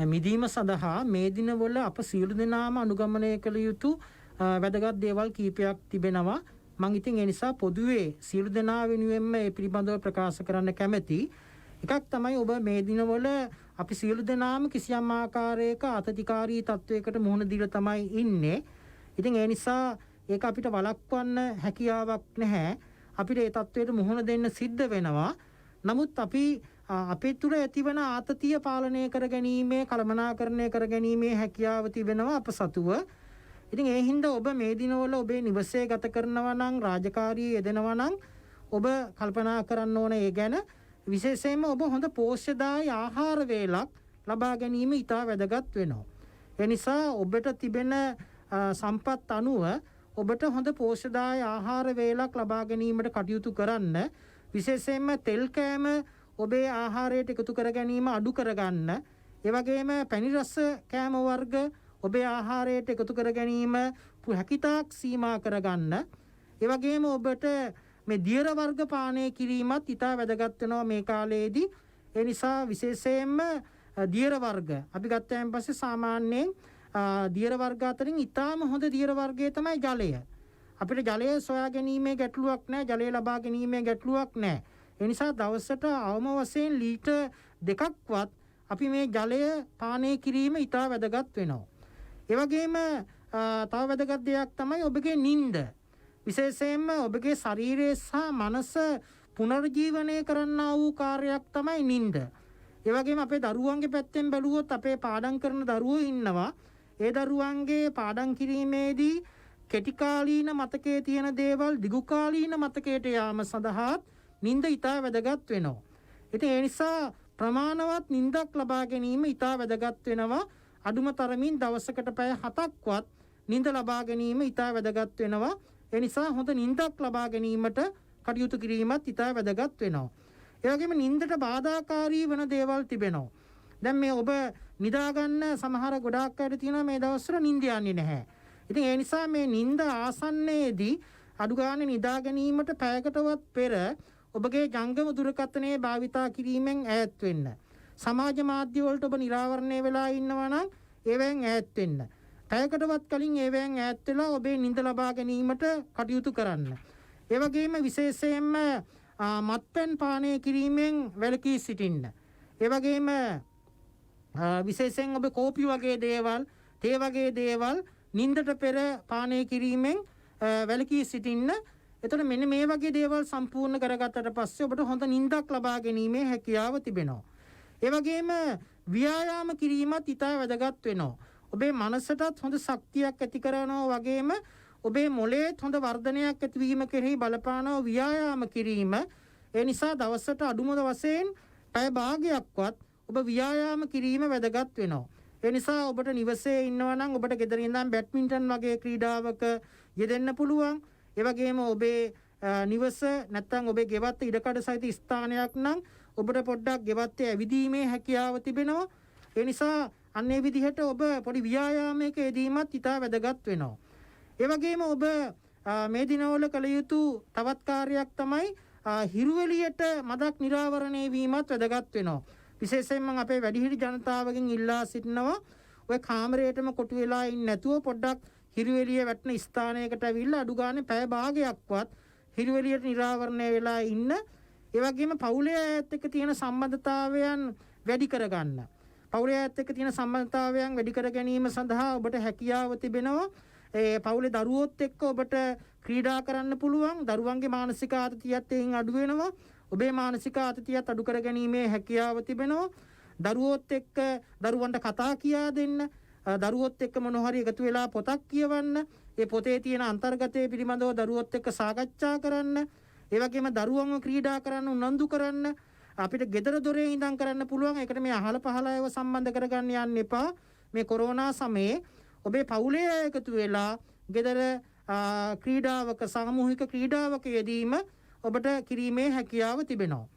මිදීම සඳහා මේ දිනවල අප සියලු දෙනාම අනුගමනය කළ යුතු වැදගත් දේවල් කීපයක් තිබෙනවා. මම ඉතින් ඒ නිසා පොදුවේ සියලු දෙනා වෙනුවෙන්ම මේ පිළිබඳව ප්‍රකාශ කරන්න කැමැති. එකක් තමයි ඔබ මේ දිනවල අපි සියලු දෙනාම කිසියම් ආකාරයක අතතිකාරී තත්වයකට මුහුණ දීලා තමයි ඉන්නේ. ඉතින් ඒ නිසා ඒක අපිට වළක්වන්න හැකියාවක් නැහැ. අපිට ඒ තත්වයට මුහුණ දෙන්න සිද්ධ වෙනවා. නමුත් අපි අපේ තුර ඇතිවන ආතතිය පාලනය කර ගැනීමේ කළමනාකරණය කර ගැනීමේ හැකියාව තිබෙනවා අප සතුව. ඉතින් ඒ හින්දා ඔබ මේ දිනවල ඔබේ නිවසේ ගත කරනවා නම් රාජකාරී යෙදෙනවා නම් ඔබ කල්පනා කරන්න ඕන ඒ ගැන. විශේෂයෙන්ම ඔබ හොඳ පෝෂ්‍යදායී ආහාර වේලක් ලබා ගැනීම ඉතා වැදගත් වෙනවා. ඒ නිසා ඔබට තිබෙන සම්පත් අනුව ඔබට හොඳ පෝෂ්‍යදායී ආහාර වේලක් ලබා ගැනීමට කටයුතු කරන්න. විශේෂයෙන්ම තෙල් කෑම ඔබේ ආහාරයට එකතු කර ගැනීම අඩු කරගන්න. ඒ වගේම පැණි රස කෑම වර්ග ඔබේ ආහාරයට එකතු කර ගැනීම හැකිතාක් සීමා කරගන්න. ඒ වගේම ඔබට මේ දියර වර්ග පානය කිරීමත් ඉතා වැදගත් වෙනවා මේ කාලයේදී. ඒ නිසා විශේෂයෙන්ම දියර වර්ග අපි ගත්තයින් පස්සේ සාමාන්‍යයෙන් දියර වර්ග අතරින් ඉතාම හොඳ දියර වර්ගය තමයි ජලය. අපිට ජලය සොයා ගැනීමේ ගැටලුවක් නැහැ. ජලය ලබා ගැනීමේ ගැටලුවක් නැහැ. ඒ නිසා දවසට අවම වශයෙන් ලීටර් 2ක්වත් අපි මේ ජලය පානය කිරීම ඉතා වැදගත් වෙනවා. ඒ වගේම තව වැදගත් දෙයක් තමයි ඔබගේ නිින්ද. විශේෂයෙන්ම ඔබගේ ශරීරය සහ මනස පුනර්ජීවනය කරන්නා වූ කාර්යයක් තමයි නිින්ද. ඒ වගේම අපේ දරුවන්ගේ පැත්තෙන් බැලුවොත් අපේ පාඩම් කරන දරුවෝ ඉන්නවා. ඒ දරුවන්ගේ පාඩම් කිරීමේදී කෙටිකාලීන මතකයේ තියෙන දේවල් දිගුකාලීන මතකයට යාම සඳහා නිින්ද ඉතා වැදගත් වෙනවා. ඉතින් ඒ නිසා ප්‍රමාණවත් නිින්දක් ලබා ගැනීම ඉතා වැදගත් වෙනවා. අඩුම තරමින් දවසකට පැය 7ක්වත් නිින්ද ලබා ගැනීම ඉතා වැදගත් වෙනවා. ඒ නිසා හොඳ නිින්දක් ලබා ගැනීමට කටයුතු කිරීමත් ඉතා වැදගත් වෙනවා. ඒ වගේම නිින්දට බාධාකාරී වන දේවල් තිබෙනවා. දැන් මේ ඔබ නිදා ගන්න සමහර ගොඩාක් අයට තියෙනවා මේ දවස්වල නිින්ද යන්නේ නැහැ. ඉතින් ඒ නිසා මේ නිින්ද ආසන්නයේදී අඩු ගානේ නිදා ගැනීමට පැයකටවත් පෙර ඔබගේ ජංගම දුරකථනයේ භාවිතා කිරීමෙන් ඈත් වෙන්න. සමාජ මාධ්‍ය වලට ඔබ නිරාවරණය වෙලා ඉන්නවා නම් ඒවෙන් ඈත් වෙන්න. පැයකටවත් කලින් ඒවෙන් ඈත් වෙලා ඔබේ නිින්ද ලබා ගැනීමට කටයුතු කරන්න. ඒ වගේම විශේෂයෙන්ම මත්පැන් පානය කිරීමෙන් වැළකී සිටින්න. ඒ වගේම විශේෂයෙන් ඔබ කෝපි වගේ දේවල්, තේ වගේ දේවල් නිින්දට පෙර පානය කිරීමෙන් වැළකී සිටින්න. එතකොට මෙන්න මේ වගේ දේවල් සම්පූර්ණ කරගත්තට පස්සේ ඔබට හොඳ නිින්දක් ලබා ගැනීමේ හැකියාව තිබෙනවා. ඒ වගේම ව්‍යායාම කිරීමත් ඉතා වැදගත් වෙනවා. ඔබේ මනසටත් හොඳ ශක්තියක් ඇති කරනවා වගේම ඔබේ මොළයේත් හොඳ වර්ධනයක් ඇතිවීම කෙරෙහි බලපානවා ව්‍යායාම කිරීම. ඒ නිසා දවසට අඩුම වශයෙන් පැය භාගයක්වත් ඔබ ව්‍යායාම කිරීම වැදගත් වෙනවා. ඒ නිසා ඔබට නිවසේ ඉන්නවා නම් ඔබට ගෙදර ඉඳන් බැඩ්මින්ටන් වගේ ක්‍රීඩාවක යෙදෙන්න පුළුවන්. ඒ වගේම ඔබේ නිවස නැත්නම් ඔබේ ගෙවත්ත ඉඩකඩ සහිත ස්ථානයක් නම් ඔබට පොඩ්ඩක් ගෙවත්තේ ඇවිදීමේ හැකියාව තිබෙනවා. ඒ නිසා අන්න ඒ විදිහට ඔබ පොඩි ව්‍යායාමයක යෙදීමත් ඉතා වැදගත් වෙනවා. ඒ වගේම ඔබ මේ දිනවල කළ යුතු තවත් කාර්යයක් තමයි හිරු එළියට මදක් නිරාවරණය වීමත් වැදගත් වෙනවා. විශේෂයෙන්ම අපේ වැඩිහිටි ජනතාවගෙන් ඉල්ලා සිටිනවා ඔය කාමරයටම කොටු වෙලා ඉන්නේ නැතුව පොඩ්ඩක් හිරු එළිය වැටෙන ස්ථානයකට ඇවිල්ලා අඩු ගානේ පැය භාගයක්වත් හිරු එළියට නිරාවරණය වෙලා ඉන්න. ඒ වගේම පවුලේ අයත් එක්ක තියෙන සම්බන්ධතාවයන් වැඩි කරගන්න. පවුලේ අයත් එක්ක තියෙන සම්බන්ධතාවයන් වැඩි කර ගැනීම සඳහා ඔබට හැකියාව තිබෙනවා. ඒ පවුලේ දරුවොත් එක්ක ඔබට ක්‍රීඩා කරන්න පුළුවන්. දරුවන්ගේ මානසික ආතතියත් එයින් අඩු වෙනවා. ඔබේ මානසික ආතතියත් අඩු කර ගැනීමේ හැකියාව තිබෙනවා. දරුවොත් එක්ක දරුවන්ට කතා කියා දෙන්න. දරුවොත් එක්ක මොන හරි එකතු වෙලා පොතක් කියවන්න. ඒ පොතේ තියෙන අන්තර්ගතය පිළිබඳව දරුවොත් එක්ක සාකච්ඡා කරන්න. ඒ වගේම දරුවන්ව ක්‍රීඩා කරන්න උනන්දු කරන්න. අපිට ගෙදර දොරේ ඉඳන් කරන්න පුළුවන්. ඒකට මේ අහල පහල අයව සම්බන්ධ කරගන්න යන්න එපා. මේ කොරෝනා සමයේ ඔබේ පවුලේ අය එකතු වෙලා ගෙදර ක්‍රීඩාවක සාමූහික ක්‍රීඩාවක යෙදීම ඔබට කිරීමේ හැකියාව තිබෙනවා.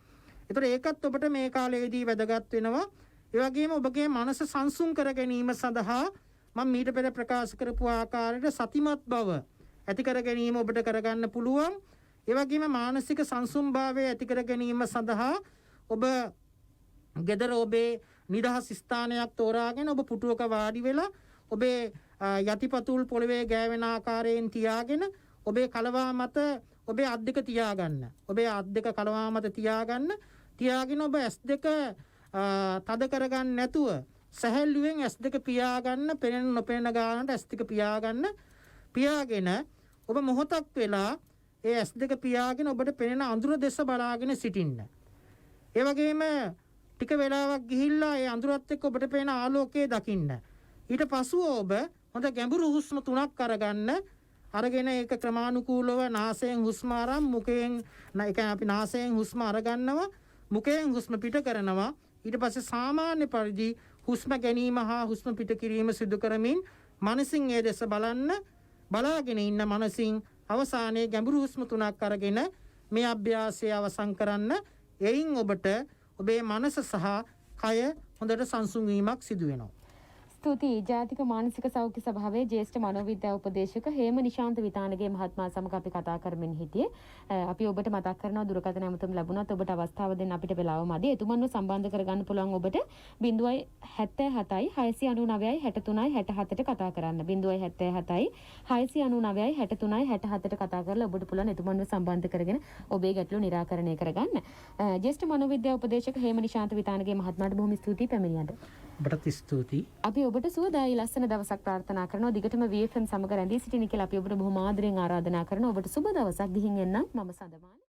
ඒතර ඒකත් ඔබට මේ කාලයේදී වැදගත් වෙනවා. ඒ වගේම ඔබගේ මනස සංසුන් කර ගැනීම සඳහා මම මීට පෙර ප්‍රකාශ කරපු ආකාරයට සතිමත් බව ඇති කර ගැනීම ඔබට කරගන්න පුළුවන්. ඒ වගේම මානසික සංසුන්භාවය ඇති කර ගැනීම සඳහා ඔබ ගෙදර ඔබේ නිදහස් ස්ථානයක් තෝරාගෙන ඔබ පුටුවක වාඩි වෙලා ඔබේ යටිපතුල් පොළවේ ගෑවෙන ආකාරයෙන් තියාගෙන ඔබේ කලවා මත ඔබේ අත් දෙක තියාගන්න. ඔබේ අත් දෙක කලවා මත තියාගන්න. තියාගෙන ඔබ S2 තද කරගන්න නැතුව සැහැල්ලුවෙන් S2 පියාගන්න. පෙනෙන නොපෙනෙන ගානට S2 පියාගන්න. පියාගෙන ඔබ මොහොතක් වෙලා ඒ S2 පියාගෙන ඔබට පෙනෙන අඳුර දෙස බලාගෙන සිටින්න. ඒ වගේම ටික වෙලාවක් ගිහිල්ලා ඒ අඳුරත් එක්ක ඔබට පේන ආලෝකය දකින්න. ඊට පසුව ඔබ හොඳ ගැඹුරු හුස්ම 3ක් අරගන්න. අරගෙන ඒක ක්‍රමානුකූලව නාසයෙන් හුස්ම අරන් මුඛයෙන් අපි නාසයෙන් හුස්ම අරගන්නවා. මුඛයෙන් හුස්ම පිට කරනවා. ඊට පස්සේ සාමාන්‍ය පරිදි හුස්ම ගැනීම හා හුස්ම පිට කිරීම සිදු කරමින් මනසින් ඒ දෙස බලන්න. බලාගෙන ඉන්න මනසින් අවසානයේ ගැඹුරු හුස්ම 3ක් අරගෙන මේ අභ්‍යාසය අවසන් කරන්න. එයින් ඔබට ඔබේ මනස සහ කය හොඳට සංසුන් වීමක් සිදු වෙනවා. ස්තුතියි. ජාතික මානසික සෞඛ්‍ය සභාවේ ජ්‍යෙෂ්ඨ මනෝවිද්‍යා උපදේශක හේම නිශාන්ත විතානගේ මහත්මයා සමග අපි කතා කරමින් හිටියේ. අපි ඔබට මතක් කරනවා දුරකථන ඇමතුම් ලැබුණත් ඔබට අවස්ථාව දෙන්න අපිට වෙලාව මදි. එතුමන්ව සම්බන්ධ කරගන්න පුළුවන් ඔබට 077යි 699යි 63යි 67ට කතා කරන්න. 077යි 699යි 63යි 67ට කතා කරලා ඔබට පුළුවන් එතුමන්ව සම්බන්ධ කරගෙන ඔබේ ගැටලු निराකරණය කරගන්න. ජ්‍යෙෂ්ඨ මනෝවිද්‍යා උපදේශක හේම නිශාන්ත විතානගේ මහත්මයාට බොහොම ස්තුතියි පැමිණියද. ඔබට ස්තුතියි. අපි ඔබට සුවදායි ලස්සන දවසක් ප්‍රාර්ථනා කරනවා. දිගටම VFM සමග රැඳී සිටින්න කියලා අපි ඔබට බොහොම ආදරෙන් ආරාධනා කරනවා. ඔබට සුබ දවසක් ගිහින් එන්නම්. මම සඳමාන